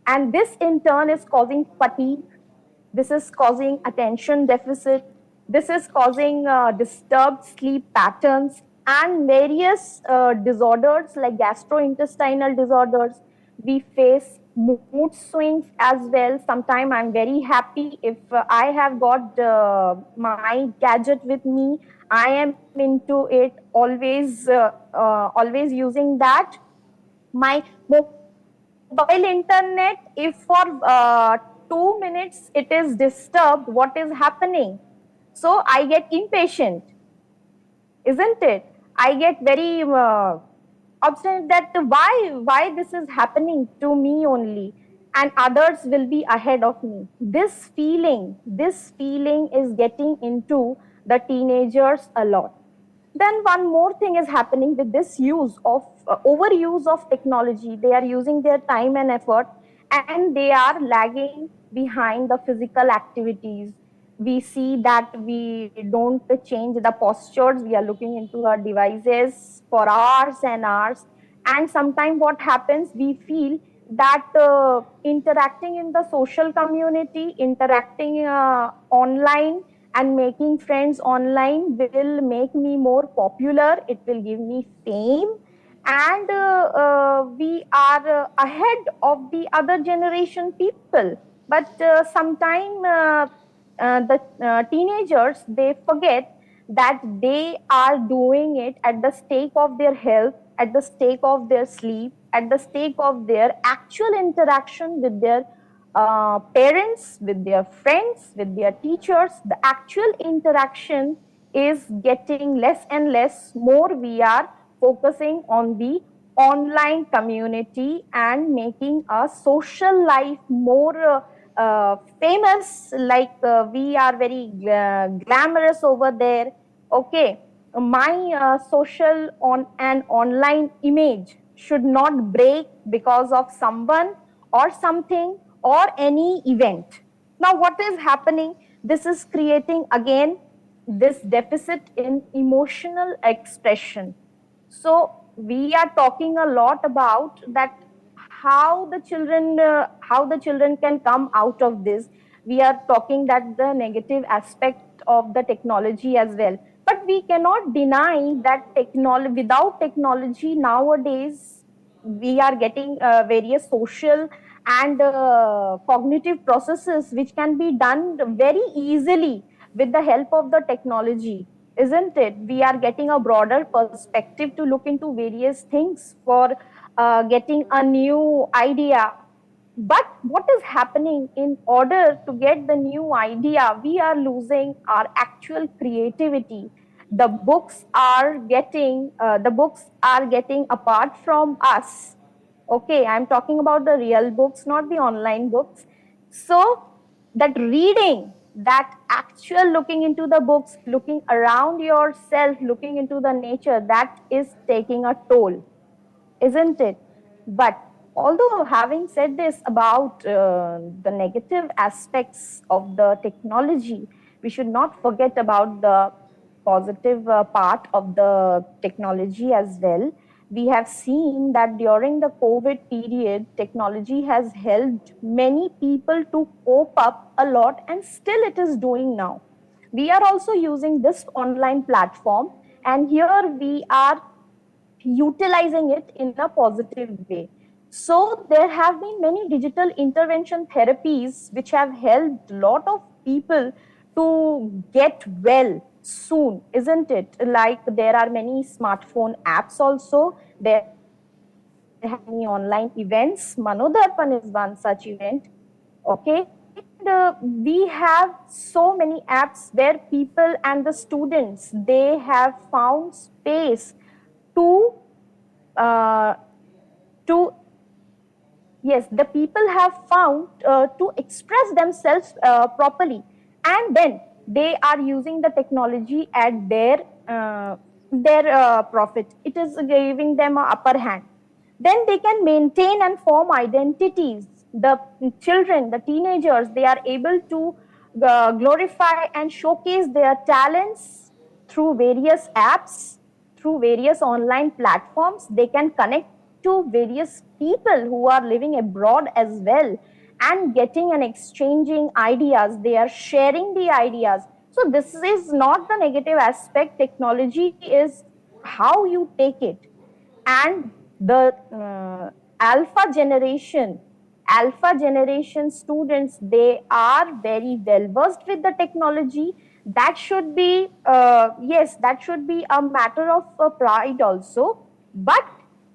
And this in turn is causing fatigue. This is causing attention deficit. This is causing disturbed sleep patterns and various disorders like gastrointestinal disorders. We face mood swings as well. Sometimes I'm very happy if I have got my gadget with me. I am into it, always using that. My mobile internet, if for 2 minutes it is disturbed, what is happening? So I get impatient, isn't it? I get very obstinate that why this is happening to me only, and others will be ahead of me. This feeling is getting into the teenagers a lot. Then one more thing is happening with this use of overuse of technology. They are using their time and effort, and they are lagging behind the physical activities. We see that we don't change the postures. We are looking into our devices for hours and hours. And sometimes what happens, we feel that interacting in the social community, interacting online, and making friends online will make me more popular. It will give me fame, and we are ahead of the other generation people. But sometimes the teenagers, they forget that they are doing it at the stake of their health, at the stake of their sleep, at the stake of their actual interaction with their parents, with their friends, with their teachers. The actual interaction is getting less and less. More we are focusing on the online community and making a social life more famous, like we are very glamorous over there. Okay, my social on and online image should not break because of someone or something or any event. Now what is happening? This is creating again this deficit in emotional expression. So we are talking a lot about that, how the children can come out of this. We are talking that the negative aspect of the technology as well, but we cannot deny that technology, without technology nowadays, we are getting various social and cognitive processes which can be done very easily with the help of the technology, isn't it? We are getting a broader perspective to look into various things for getting a new idea. But what is happening, in order to get the new idea, we are losing our actual creativity. The books are getting apart from us. Okay, I'm talking about the real books, not the online books. So that reading, that actual looking into the books, looking around yourself, looking into the nature, that is taking a toll, isn't it? But although having said this about the negative aspects of the technology, we should not forget about the positive part of the technology as well. We have seen that during the COVID period, technology has helped many people to cope up a lot, and still it is doing now. We are also using this online platform, and here we are utilizing it in a positive way. So there have been many digital intervention therapies which have helped a lot of people to get well soon, isn't it? Like there are many smartphone apps also. There have many online events. MANODARPAN is one such event. Okay. And, we have so many apps where people and the students, they have found space to yes, the people have found to express themselves properly, and then they are using the technology at their profit. It is giving them an upper hand. Then they can maintain and form identities. The children, the teenagers, they are able to glorify and showcase their talents through various apps, through various online platforms. They can connect to various people who are living abroad as well, and getting and exchanging ideas. They are sharing the ideas. So this is not the negative aspect. Technology is how you take it. And the alpha generation students, they are very well versed with the technology. That should be, yes, that should be a matter of pride also. But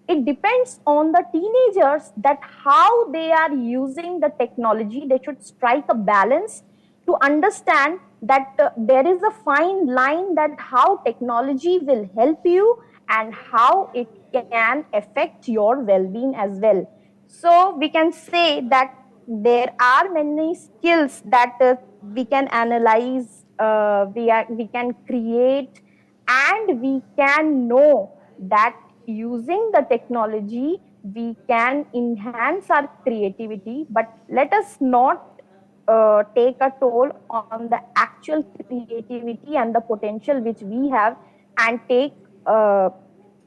it depends on the teenagers that how they are using the technology. They should strike a balance to understand that there is a fine line that how technology will help you and how it can affect your well-being as well. So we can say that there are many skills that we can analyze, we can create, and we can know that using the technology we can enhance our creativity. But let us not take a toll on the actual creativity and the potential which we have, and take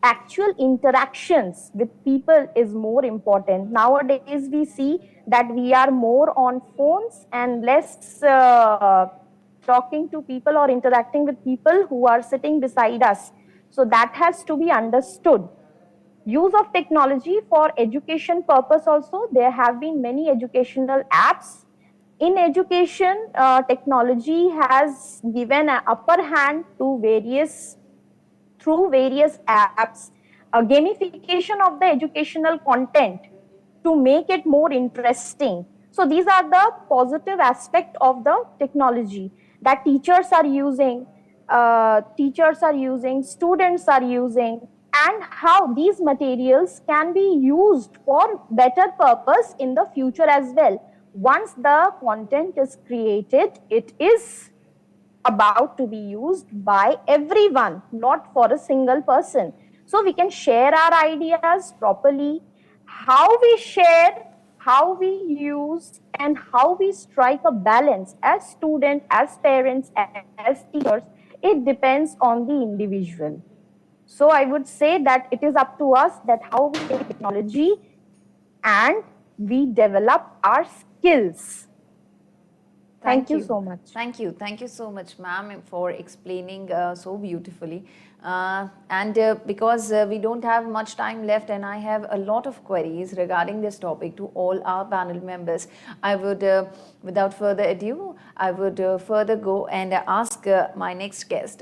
actual interactions with people is more important. Nowadays we see that we are more on phones and less talking to people or interacting with people who are sitting beside us. So that has to be understood. Use of technology for education purpose also. There have been many educational apps. In education, technology has given an upper hand to through various apps, a gamification of the educational content to make it more interesting. So these are the positive aspect of the technology that teachers are using, students are using, and how these materials can be used for better purpose in the future as well. Once the content is created, it is about to be used by everyone, not for a single person. So we can share our ideas properly. How we share, how we use, and how we strike a balance as students, as parents, as teachers, it depends on the individual. So I would say that it is up to us that how we take technology and we develop our skills. Thank you so much. Thank you. Thank you so much, ma'am, for explaining so beautifully. Because we don't have much time left and I have a lot of queries regarding this topic to all our panel members, I would, without further ado, I would further go and ask my next guest,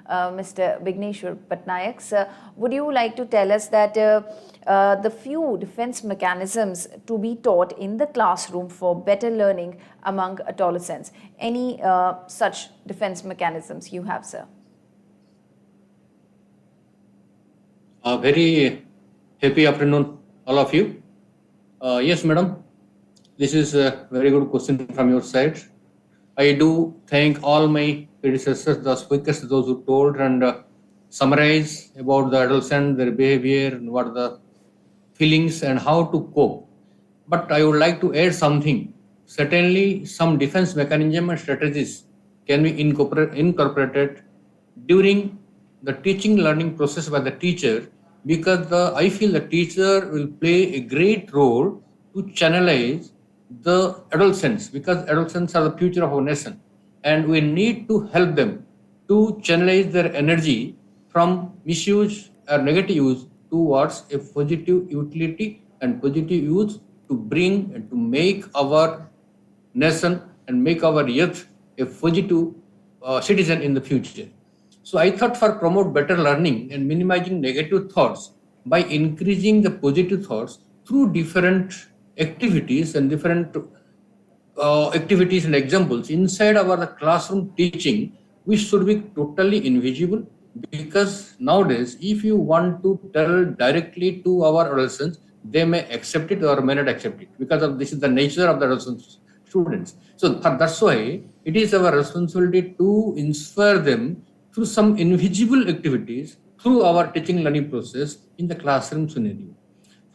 Mr. Vigneshwar Patnaik. Sir, would you like to tell us that the few defense mechanisms to be taught in the classroom for better learning among adolescents? Any such defense mechanisms you have, sir? Very happy afternoon, all of you. Yes, madam. This is a very good question from your side. I do thank all my predecessors, the speakers, those who told and summarized about the adolescent, their behavior, and what are the feelings and how to cope. But I would like to add something. Certainly, some defense mechanism and strategies can be incorporated during the teaching learning process by the teacher, because I feel the teacher will play a great role to channelize the adolescents, because adolescents are the future of our nation, and we need to help them to channelize their energy from misuse or negative use towards a positive utility and positive use to bring and to make our nation and make our youth a positive citizen in the future. So I thought for promote better learning and minimizing negative thoughts by increasing the positive thoughts through different activities and different activities and examples inside our classroom teaching, we should be totally invisible. Because nowadays, if you want to tell directly to our adolescents, they may accept it or may not accept it, because of this is the nature of the adolescent students. So that's why it is our responsibility to inspire them through some invisible activities through our teaching learning process in the classroom scenario.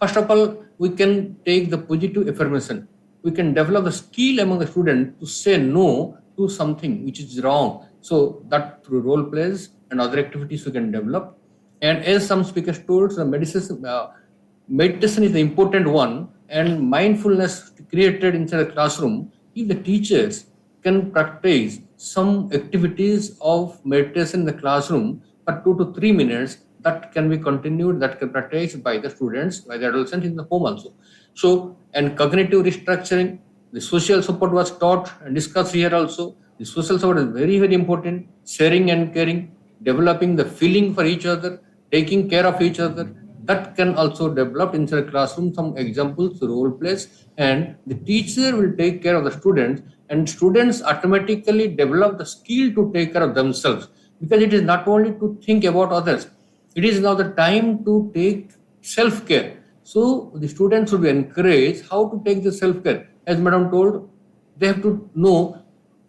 First of all, we can take the positive affirmation. We can develop the skill among the students to say no to something which is wrong. So that through role plays and other activities we can develop. And as some speakers told, the meditation is the important one, and mindfulness created inside the classroom. If the teachers can practice some activities of meditation in the classroom for 2 to 3 minutes, that can be continued, that can be practiced by the students, by the adolescents in the home also. So, and cognitive restructuring, the social support was taught and discussed here also. The social support is very, very important. Sharing and caring, developing the feeling for each other, taking care of each other, that can also develop inside the classroom, some examples, role plays, and the teacher will take care of the students, and students automatically develop the skill to take care of themselves, because it is not only to think about others, it is now the time to take self-care. So the students should be encouraged how to take the self-care. As madam told, they have to know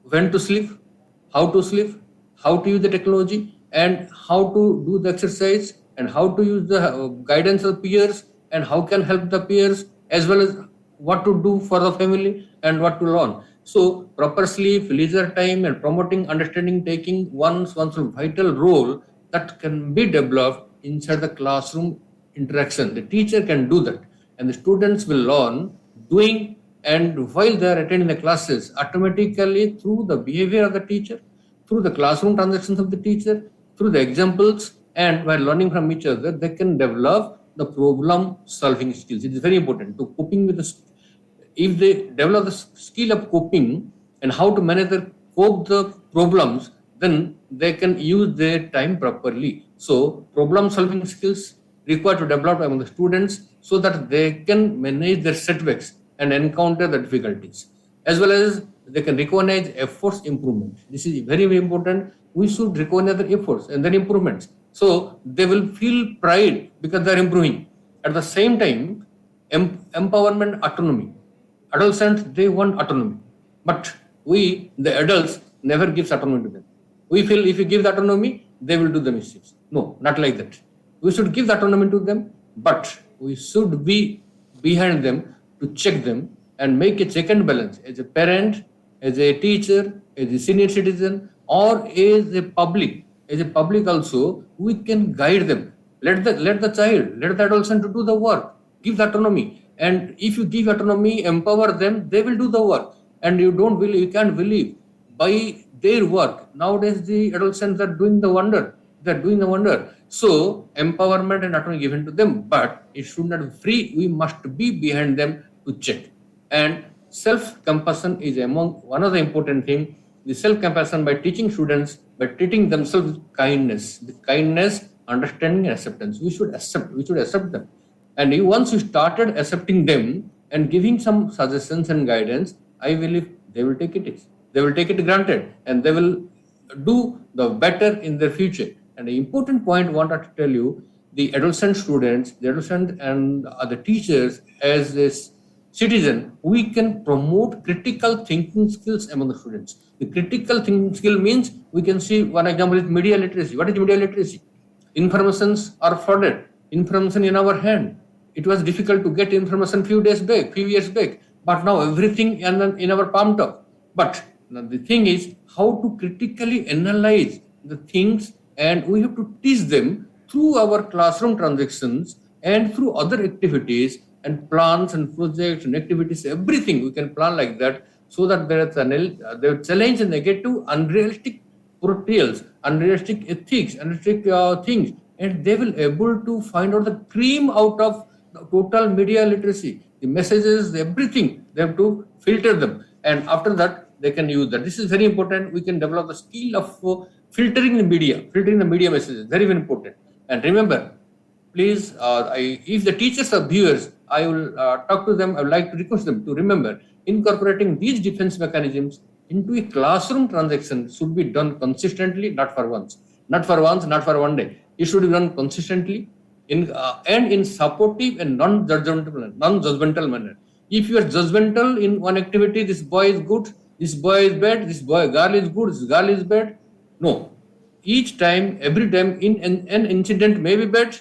when to sleep, how to use the technology, and how to do the exercise, and how to use the guidance of peers, and how can help the peers, as well as what to do for the family and what to learn. So proper sleep, leisure time, and promoting understanding, taking one's vital role that can be developed inside the classroom interaction. The teacher can do that, and the students will learn doing, and while they are attending the classes, automatically through the behavior of the teacher, through the classroom transactions of the teacher, through the examples, and by learning from each other, they can develop the problem solving skills. It is very important to coping with the, if they develop the skill of coping and how to manage the problems, then they can use their time properly. So problem solving skills required to develop among the students so that they can manage their setbacks and encounter the difficulties, as well as they can recognize efforts improvement. This is very, very important. We should recognize their efforts and their improvements. So they will feel pride because they are improving. At the same time, empowerment, autonomy. Adolescents, they want autonomy. But we, the adults, never gives autonomy to them. We feel if you give the autonomy, they will do the mistakes. No, not like that. We should give the autonomy to them, but we should be behind them to check them and make a check and balance as a parent, as a teacher, as a senior citizen, or as a public. As a public also, we can guide them. Let the child, let the adolescent to do the work. Give the autonomy. And if you give autonomy, empower them, they will do the work. And you can't believe by their work. Nowadays, the adolescents are doing the wonder. They're doing the wonder. So, empowerment and autonomy given to them, but it should not be free. We must be behind them to check. And self-compassion is among one of the important things. The self-compassion by teaching students, by treating themselves with kindness, understanding, and acceptance. We should accept them. And once you started accepting them and giving some suggestions and guidance, I believe they will take it. They will take it granted, and they will do the better in their future. And the important point I wanted to tell you, the adolescent students, the adolescent and the teachers, as a citizen, we can promote critical thinking skills among the students. The critical thinking skill means, we can see one example is media literacy. What is media literacy? Informations are flooded, information in our hand. It was difficult to get information few years back, but now everything in our palm top. But the thing is how to critically analyze the things, and we have to teach them through our classroom transactions and through other activities and plans and projects and activities, everything we can plan like that, so that they challenge and negative, unrealistic portrayals, unrealistic ethics, unrealistic things, and they will able to find out the cream out of the total media literacy, the messages, everything. They have to filter them, and after that they can use that. This is very important. We can develop the skill of filtering the media messages. Very, very important. And remember, please, if the teachers are viewers, I will talk to them. I would like to request them to remember incorporating these defense mechanisms into a classroom transaction should be done consistently, not for once, not for one day. It should be done consistently and in supportive and non-judgmental manner. If you are judgmental in one activity, this boy is good, this boy is bad, girl is good, this girl is bad. No. Each time, every time, an incident may be bad,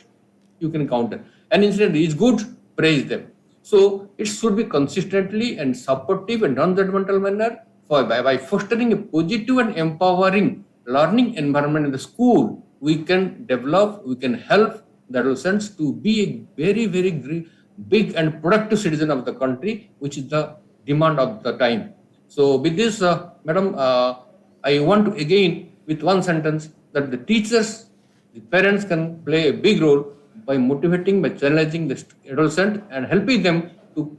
you can counter. An incident is good, praise them. So it should be consistently and supportive and non-judgmental manner by fostering a positive and empowering learning environment in the school. We can develop, we can help the adolescents to be a very, very big and productive citizen of the country, which is the demand of the time. So with this, madam, I want to again, with one sentence, that the teachers the parents can play a big role by motivating, by challenging the adolescent and helping them to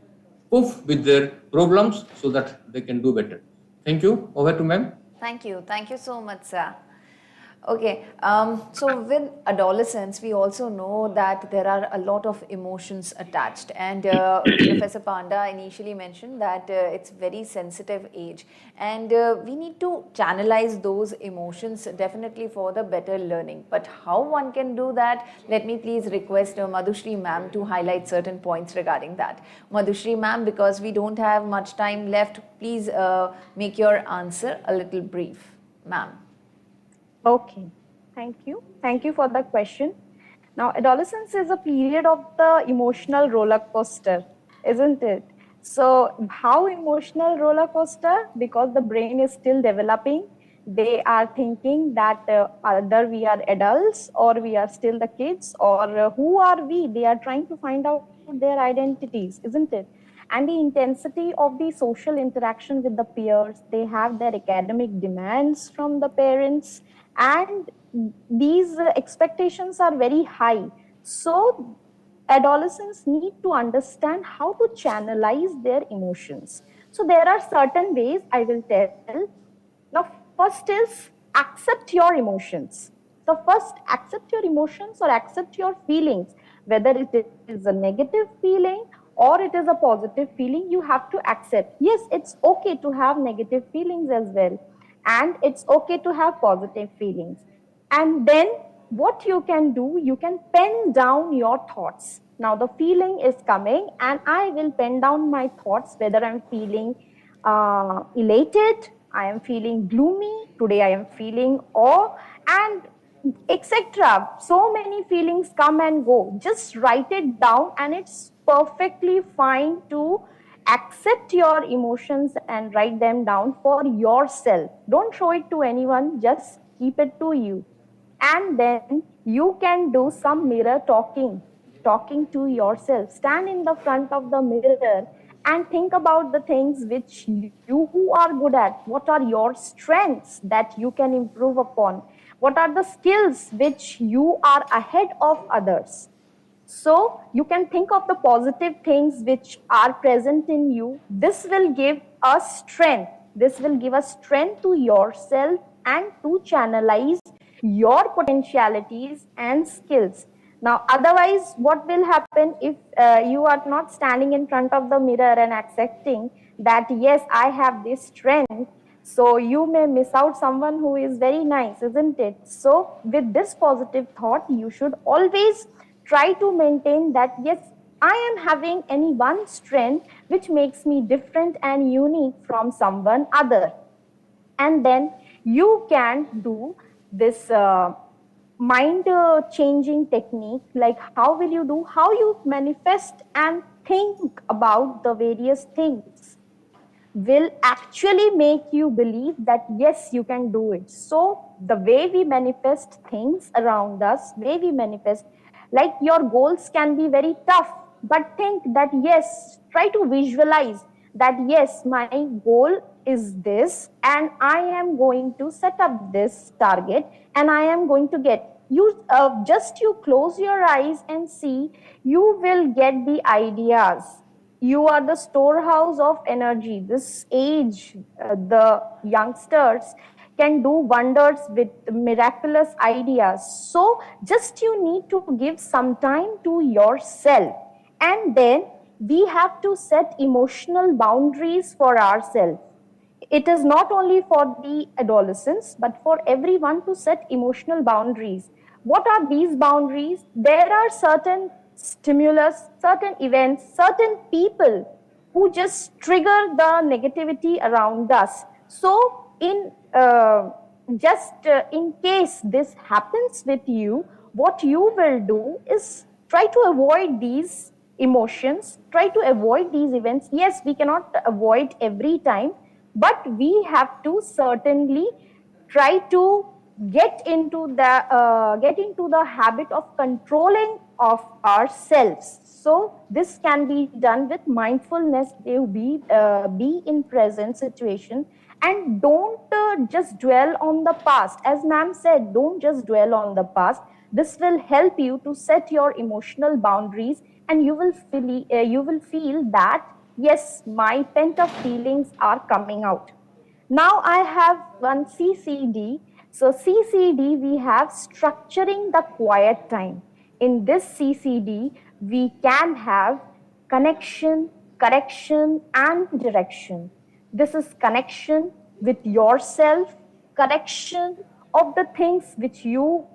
cope with their problems so that they can do better. Thank you. Over to ma'am. Thank you. Thank you so much, sir. Okay, so with adolescents, we also know that there are a lot of emotions attached, and Professor Panda initially mentioned that it's very sensitive age, and we need to channelize those emotions definitely for the better learning. But how one can do that? Let me please request Madhushri ma'am to highlight certain points regarding that. Madhushri ma'am, because we don't have much time left, please make your answer a little brief, ma'am. Okay, thank you. Thank you for the question. Now, adolescence is a period of the emotional roller coaster, isn't it? So, how emotional roller coaster? Because the brain is still developing. They are thinking that either we are adults or we are still the kids, or who are we? They are trying to find out their identities, isn't it? And the intensity of the social interaction with the peers, they have their academic demands from the parents, and these expectations are very high. So adolescents need to understand how to channelize their emotions. So there are certain ways I will tell. Now, first is accept your emotions. So first, accept your emotions or accept your feelings, whether it is a negative feeling or it is a positive feeling. You have to accept. Yes, it's okay to have negative feelings as well, and it's okay to have positive feelings. And then what you can do, you can pen down your thoughts. Now the feeling is coming and I will pen down my thoughts, whether I'm feeling elated, I am feeling gloomy, today I am feeling awe, and etc. So many feelings come and go. Just write it down, and it's perfectly fine to accept your emotions and write them down for yourself. Don't show it to anyone, just keep it to you. And then you can do some mirror talking to yourself. Stand in the front of the mirror and think about the things which you are good at. What are your strengths that you can improve upon? What are the skills which you are ahead of others? So you can think of the positive things which are present in you. This will give us strength. This will give us strength to yourself and to channelize your potentialities and skills. Now, otherwise, what will happen if you are not standing in front of the mirror and accepting that, yes, I have this strength? So you may miss out someone who is very nice, isn't it? So with this positive thought, you should always try to maintain that, yes, I am having any one strength which makes me different and unique from someone other. And then you can do this mind changing technique. Like, how will you do? How you manifest and think about the various things will actually make you believe that, yes, you can do it. So the way we manifest things around us, way we manifest, like your goals can be very tough, but think that, yes, try to visualize that, yes, my goal is this and I am going to set up this target and I am going to get. You you close your eyes and see, you will get the ideas. You are the storehouse of energy. This age, the youngsters can do wonders with miraculous ideas. So just you need to give some time to yourself. And then we have to set emotional boundaries for ourselves. It is not only for the adolescents, but for everyone to set emotional boundaries. What are these boundaries? There are certain stimulus, certain events, certain people who just trigger the negativity around us. So in case this happens with you, what you will do is try to avoid these emotions, try to avoid these events. Yes, we cannot avoid every time, but we have to certainly try to get into the habit of controlling of ourselves. So this can be done with mindfulness. Be in present situation, and don't just dwell on the past. As ma'am said, don't just dwell on the past. This will help you to set your emotional boundaries, and you will feel that yes, my pent up feelings are coming out. Now I have one CCD. So CCD, we have structuring the quiet time. In this CCD, we can have connection, correction, and direction. This is connection with yourself, correction of the things which you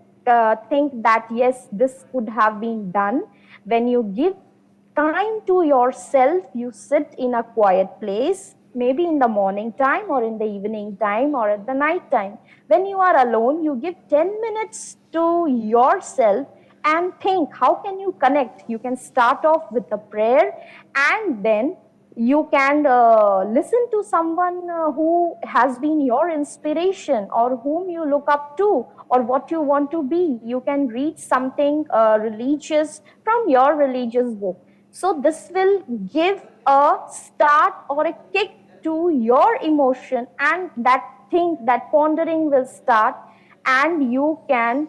think that yes, this could have been done. When you give time to yourself, you sit in a quiet place, maybe in the morning time or in the evening time or at the night time. When you are alone, you give 10 minutes to yourself and think, how can you connect? You can start off with a prayer, and then you can listen to someone who has been your inspiration or whom you look up to or what you want to be. You can read something religious from your religious book. So this will give a start or a kick to your emotion, and that pondering will start, and you can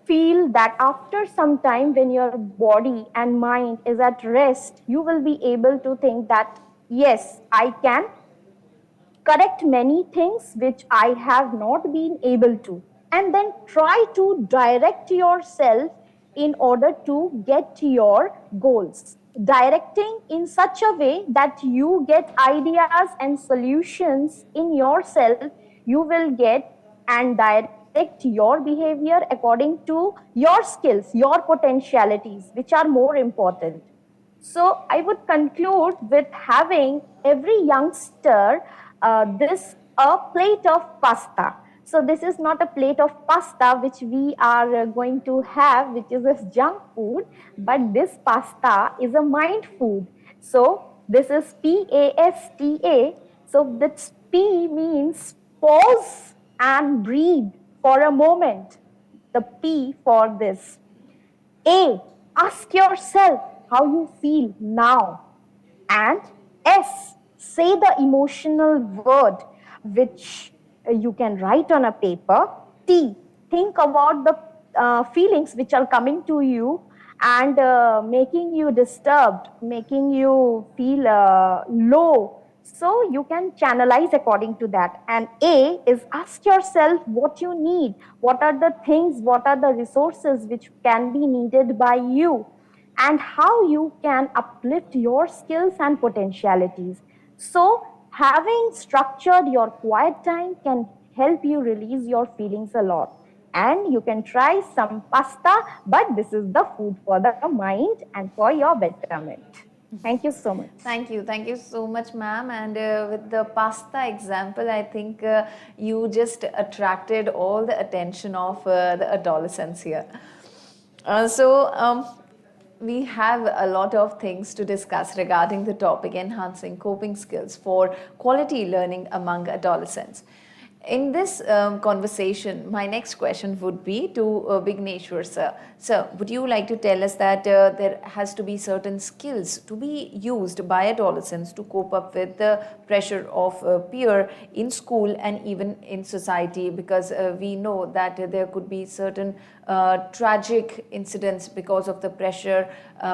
feel that after some time, when your body and mind is at rest, you will be able to think that yes, I can correct many things which I have not been able to, and then try to direct yourself in order to get your goals. Directing in such a way that you get ideas and solutions in yourself, you will get and direct your behavior according to your skills, your potentialities, which are more important. So I would conclude with having every youngster this a plate of pasta. So this is not a plate of pasta which we are going to have, which is a junk food, but this pasta is a mind food. So this is PASTA. So this P means pause and breathe for a moment. The P for this. A, ask yourself how you feel now. And S, say the emotional word which you can write on a paper. T, think about the feelings which are coming to you and making you disturbed, making you feel low. So you can channelize according to that. And A is ask yourself what you need, what are the things, what are the resources which can be needed by you, and how you can uplift your skills and potentialities. So having structured your quiet time can help you release your feelings a lot. And you can try some pasta, but this is the food for the mind and for your betterment. Thank you so much. Thank you so much, ma'am. And with the pasta example, I think you just attracted all the attention of the adolescents here. We have a lot of things to discuss regarding the topic enhancing coping skills for quality learning among adolescents. In this conversation, my next question would be to Vigneshwar sir. Sir, would you like to tell us that there has to be certain skills to be used by adolescents to cope up with the pressure of peer in school and even in society? Because we know that there could be certain tragic incidents because of the pressure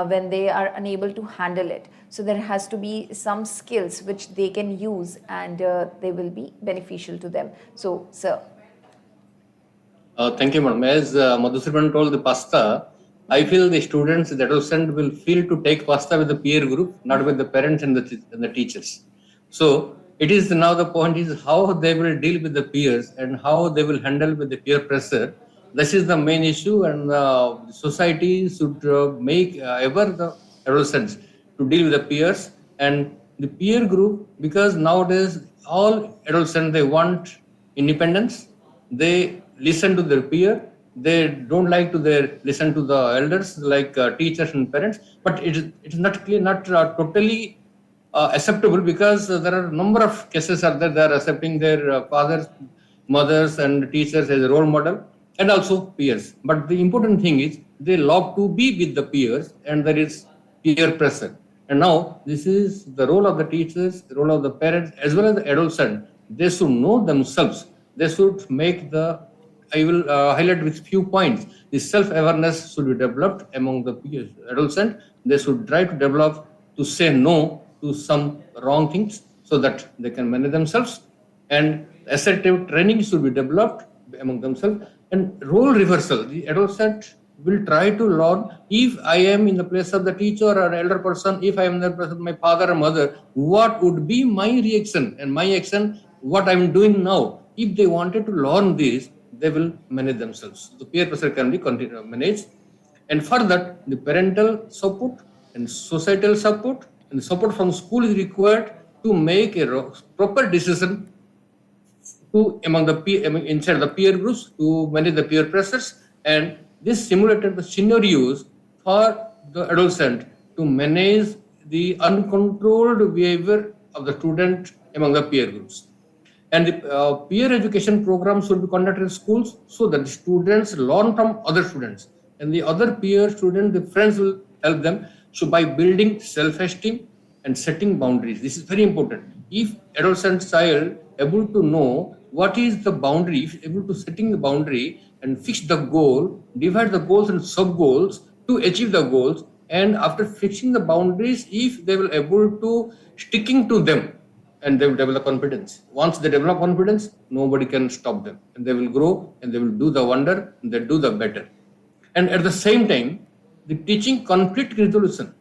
when they are unable to handle it. So there has to be some skills which they can use and they will be beneficial to them. So, sir. Thank you, madam. As Madhusriman told the pasta, I feel the students, the adolescent will feel to take pasta with the peer group, not with the parents and the teachers. So it is now the point is how they will deal with the peers and how they will handle with the peer pressure. This is the main issue, and society should make ever the adolescents to deal with the peers and the peer group, because nowadays all adolescents, they want independence. They listen to their peer. They don't like to listen to the elders like teachers and parents. But it is not clear, not totally acceptable, because there are a number of cases are there. They are accepting their fathers, mothers, and teachers as a role model, and also peers. But the important thing is they love to be with the peers, and there is peer pressure. And now this is the role of the teachers, the role of the parents, as well as the adolescent. They should know themselves. They should make the I will highlight with few points. The self-awareness should be developed among the adolescents. They should try to develop to say no to some wrong things so that they can manage themselves. And assertive training should be developed among themselves. And role reversal. The adolescent will try to learn, if I am in the place of the teacher or an elder person, if I am in the place of my father or mother, what would be my reaction and my action, what I am doing now. If they wanted to learn this, they will manage themselves. The peer pressure can be managed. And for that, the parental support and societal support and the support from school is required to make a proper decision to inside the peer groups to manage the peer pressures. And this simulated the scenarios for the adolescent to manage the uncontrolled behavior of the student among the peer groups. And the peer education programs should be conducted in schools so that the students learn from other students. And the other peer students, the friends will help them. So by building self-esteem and setting boundaries, this is very important. If adolescent child able to know what is the boundary, if able to setting the boundary and fix the goal, divide the goals and sub-goals to achieve the goals, and after fixing the boundaries, if they will able to sticking to them, and they will develop confidence. Once they develop confidence, nobody can stop them, and they will grow and they will do the wonder and they do the better. And at the same time, the teaching conflict resolution.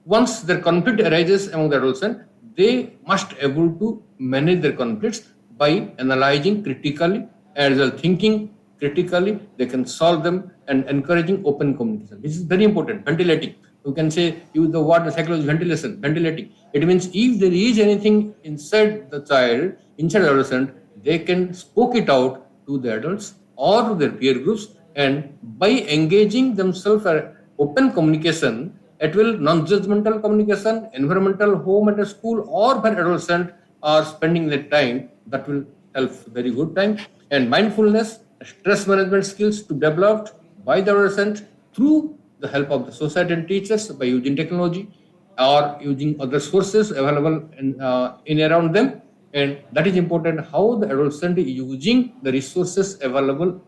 Once their conflict arises among the adolescents, they must able to manage their conflicts by analyzing critically, as well thinking critically. They can solve them and encouraging open communication. This is very important. Ventilating. You can say, use the word psychology, ventilation, ventilating. It means if there is anything inside the child, inside the adolescent, they can spoke it out to the adults or to their peer groups. And by engaging themselves in open communication, it will non-judgmental communication, environmental, home and school, or when adolescent are spending their time, that will help very good time. And mindfulness, stress management skills to developed by the adolescent through the help of the society and teachers by using technology or using other sources available in around them. And that is important, how the adolescent is using the resources available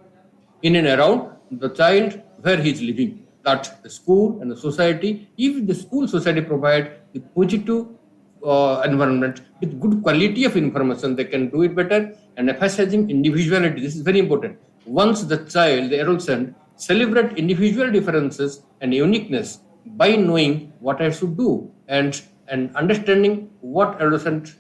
in and around the child where he is living. That the school and the society, if the school society provide the positive environment with good quality of information, they can do it better. And emphasizing individuality, this is very important. Once the child, the adolescent, celebrate individual differences and uniqueness by knowing what I should do and understanding what adolescent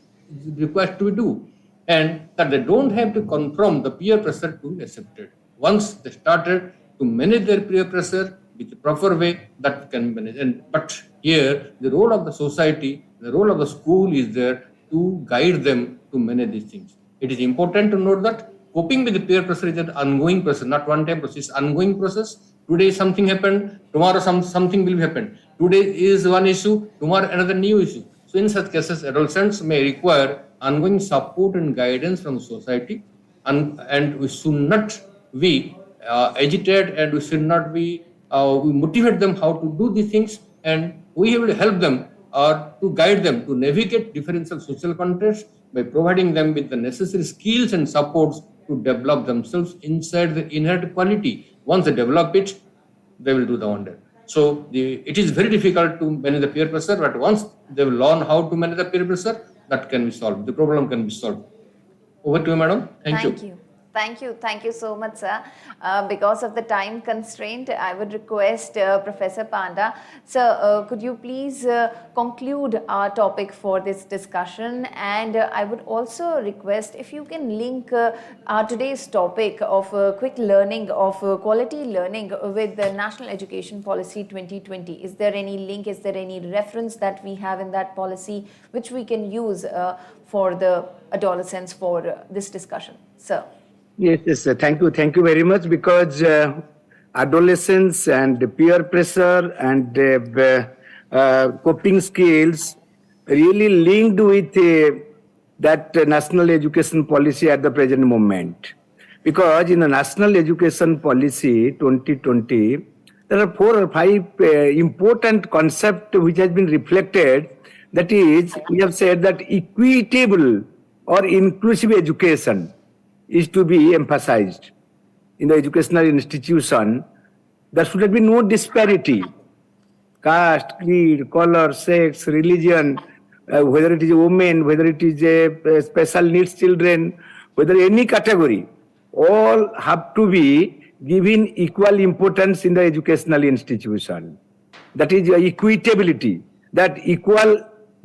requires to do, and that they don't have to confront the peer pressure to be accepted. Once they started to manage their peer pressure with the proper way, that can manage. But here, the role of the society, the role of the school is there to guide them to manage these things. It is important to note that coping with the peer pressure is an ongoing process, not one-time process, ongoing process. Today something happened, tomorrow something will happen. Today is one issue, tomorrow another new issue. So in such cases, adolescents may require ongoing support and guidance from society, and we should not be agitated, and we should not be we motivate them how to do these things, and we will help them or to guide them to navigate differential social contexts by providing them with the necessary skills and supports to develop themselves inside the inherent quality. Once they develop it, they will do the wonder. So it is very difficult to manage the peer pressure, but once they will learn how to manage the peer pressure, that can be solved. The problem can be solved. Over to you, madam. Thank you. Thank you so much, sir. Because of the time constraint, I would request Professor Panda. Sir, could you please conclude our topic for this discussion? And I would also request if you can link our today's topic of quick learning, of quality learning with the National Education Policy 2020. Is there any link, is there any reference that we have in that policy which we can use for the adolescents for this discussion? Sir. Yes, thank you very much, because adolescence and peer pressure and coping skills really linked with that national education policy at the present moment. Because in the National Education Policy 2020, there are 4 or 5 important concepts which has been reflected. That is, we have said that equitable or inclusive education is to be emphasized. in the educational institution, there should have been no disparity. Caste, creed, color, sex, religion, whether it is a woman, whether it is a special needs children, whether any category, all have to be given equal importance in the educational institution. That is equitability, that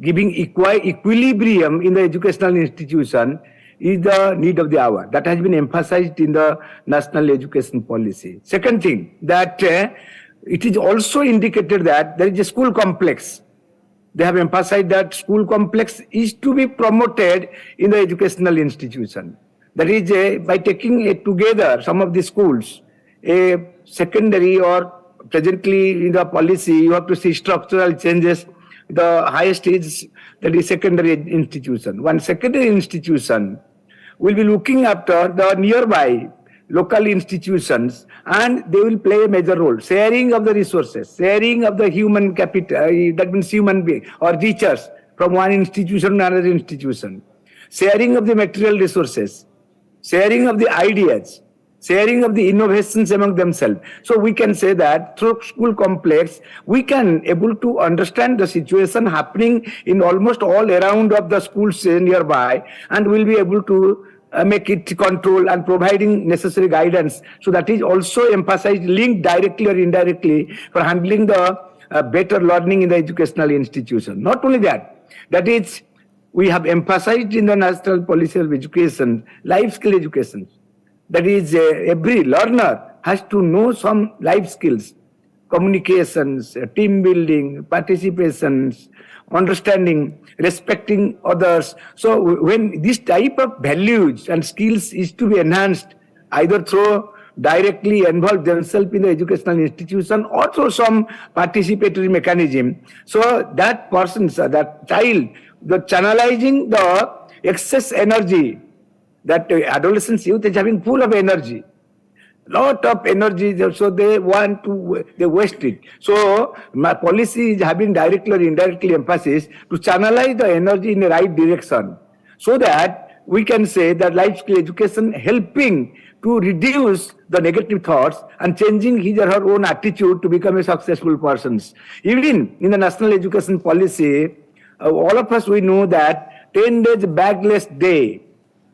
giving equilibrium in the educational institution is the need of the hour. That has been emphasized in the national education policy. Second thing, that it is also indicated that there is a school complex. They have emphasized that school complex is to be promoted in the educational institution. That is by taking together some of the schools, a secondary or presently in the policy, you have to see structural changes. The highest is that is secondary institution. One secondary institution will be looking after the nearby local institutions, and they will play a major role. Sharing of the resources, sharing of the human capital, that means human being or teachers from one institution to another institution, sharing of the material resources, sharing of the ideas, sharing of the innovations among themselves. So we can say that through school complex, we can able to understand the situation happening in almost all around of the schools nearby, and we'll be able to make it control and providing necessary guidance. So that is also emphasized, linked directly or indirectly for handling the better learning in the educational institution. Not only that, that is, we have emphasized in the national policy of education, life skill education. That is, every learner has to know some life skills, communications, team building, participations, understanding, respecting others. So when this type of values and skills is to be enhanced, either through directly involve themselves in the educational institution or through some participatory mechanism, so that person, that child, the channelizing the excess energy, that adolescents, youth is having full of energy, lot of energy, so they waste it. So my policy is having directly or indirectly emphasis to channelize the energy in the right direction, so that we can say that life skill education helping to reduce the negative thoughts and changing his or her own attitude to become a successful person. Even in the national education policy, all of us, we know that 10 days bagless day,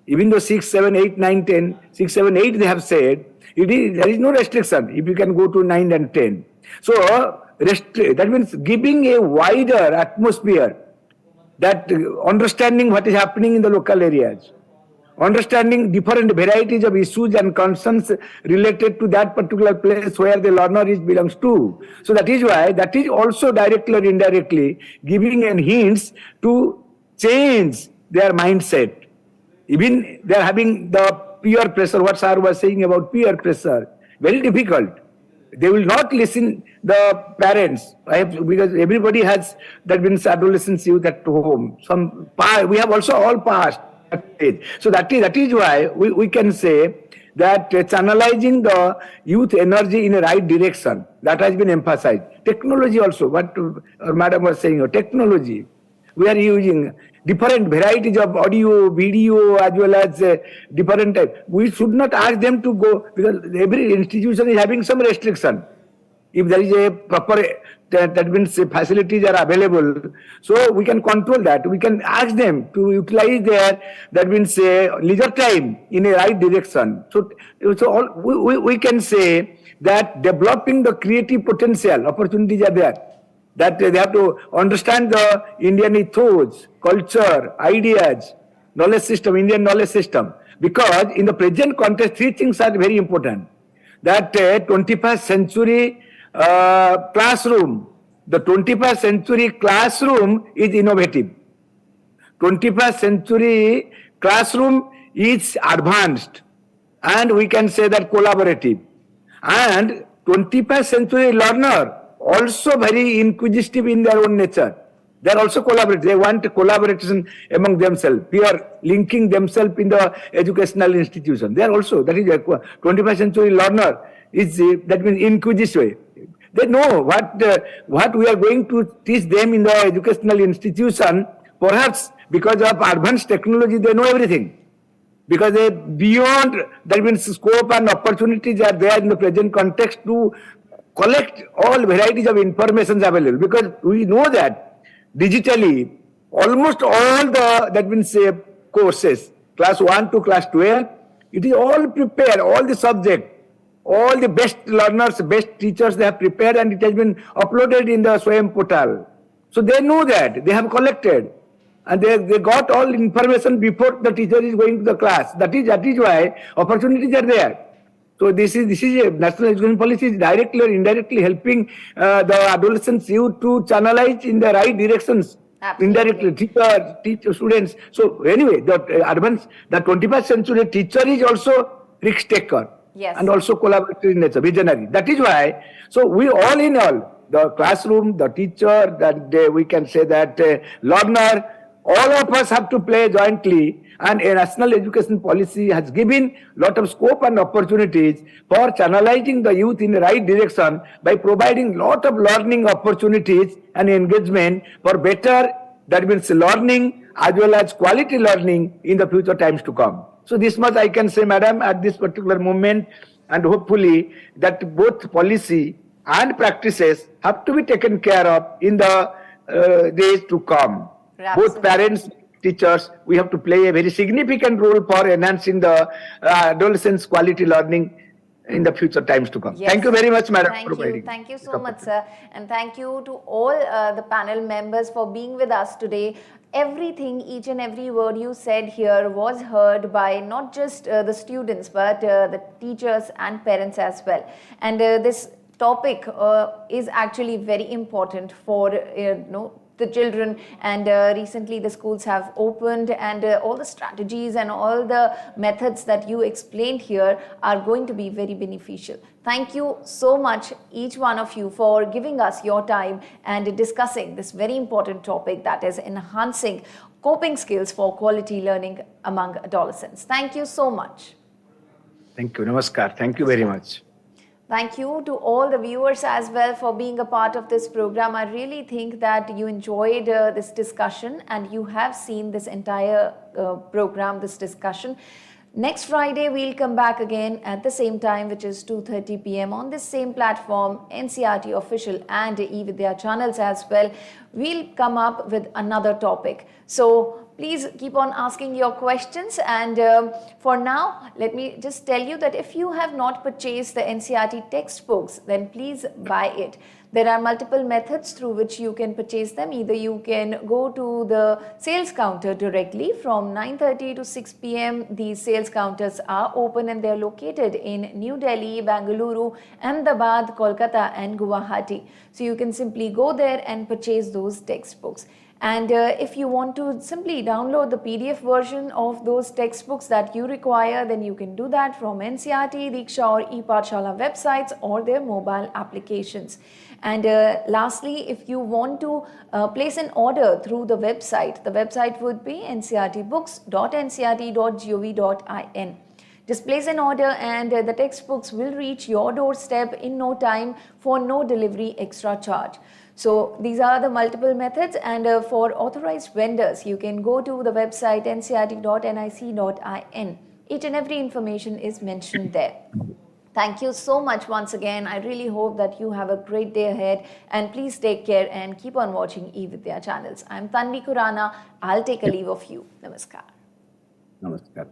even though 6, 7, 8, 9, 10, 6, 7, 8 they have said, there is no restriction if you can go to 9 and 10. So that means giving a wider atmosphere, that understanding what is happening in the local areas, understanding different varieties of issues and concerns related to that particular place where the learner belongs to. So that is why, that is also directly or indirectly giving an hints to change their mindset. Even they are having the peer pressure, what sir was saying about peer pressure, very difficult. They will not listen the parents, because everybody has, that means adolescents, youth at home. We have also all passed that stage. So that is why we can say that channelizing the youth energy in a right direction, that has been emphasized. Technology also, what our madam was saying, technology. We are using different varieties of audio, video, as well as different type. We should not ask them to go, because every institution is having some restriction. If there is a proper, that means facilities are available, so we can control that. We can ask them to utilize their, that means leisure time in a right direction. So we can say that developing the creative potential, opportunities are there. That they have to understand the Indian ethos, culture, ideas, knowledge system, Indian knowledge system. Because in the present context, three things are very important. That 21st century classroom, the 21st century classroom is innovative. 21st century classroom is advanced, and we can say that collaborative. And 21st century learner also very inquisitive in their own nature. They are also collaborative. They want collaboration among themselves. Peer linking themselves in the educational institution. They are also, that is a 21st century learner is, that means inquisitive. They know what we are going to teach them in the educational institution. Perhaps because of advanced technology, they know everything. because they beyond, that means scope and opportunities are there in the present context to collect all varieties of information available, because we know that digitally almost all the, that means courses, class 1 to class 12, it is all prepared, all the subject, all the best learners, best teachers, they have prepared, and it has been uploaded in the Swayam portal. So they know that, they have collected, and they got all information before the teacher is going to the class. That is why opportunities are there. So this is a national education policy is directly or indirectly helping the adolescents youth to channelize in the right directions. Absolutely. Indirectly, teacher, students. So anyway, the 21st century teacher is also risk taker. Yes. And also collaborative in nature, visionary. That is why, so we all in all, the classroom, the teacher, that we can say that learner, all of us have to play jointly, and a national education policy has given lot of scope and opportunities for channelizing the youth in the right direction by providing lot of learning opportunities and engagement for better, that means learning as well as quality learning in the future times to come. So this much I can say, madam, at this particular moment, and hopefully that both policy and practices have to be taken care of in the days to come. Absolutely. Both parents, teachers, we have to play a very significant role for enhancing the adolescents' quality learning in the future times to come. Yes. Thank you very much, madam. Thank you so much, sir. And thank you to all the panel members for being with us today. Everything, each and every word you said here was heard by not just the students, but the teachers and parents as well. And this topic is actually very important for, the children, and recently the schools have opened, and all the strategies and all the methods that you explained here are going to be very beneficial. Thank you so much, each one of you, for giving us your time and discussing this very important topic, that is enhancing coping skills for quality learning among adolescents. Thank you so much. Thank you. Namaskar. Thank you very much. Thank you to all the viewers as well for being a part of this program. I really think that you enjoyed this discussion, and you have seen this entire program, this discussion. Next Friday, we'll come back again at the same time, which is 2:30 p.m. on this same platform, NCRT Official and eVidya channels as well. We'll come up with another topic. So please keep on asking your questions, and for now, let me just tell you that if you have not purchased the NCRT textbooks, then please buy it. There are multiple methods through which you can purchase them. Either you can go to the sales counter directly from 9:30 to 6 p.m. These sales counters are open, and they are located in New Delhi, Bangalore, Ahmedabad, Kolkata and Guwahati. So you can simply go there and purchase those textbooks. And if you want to simply download the PDF version of those textbooks that you require, then you can do that from NCRT, Diksha or ePathshala websites or their mobile applications. And lastly, if you want to place an order through the website would be ncrtbooks.ncrt.gov.in. Just place an order, and the textbooks will reach your doorstep in no time for no delivery extra charge. So these are the multiple methods, and for authorized vendors, you can go to the website ncrt.nic.in. Each and every information is mentioned there. Thank you so much once again. I really hope that you have a great day ahead, and please take care and keep on watching eVidya channels. I'm Tanvi Kurana. I'll take a leave of you. Namaskar. Namaskar.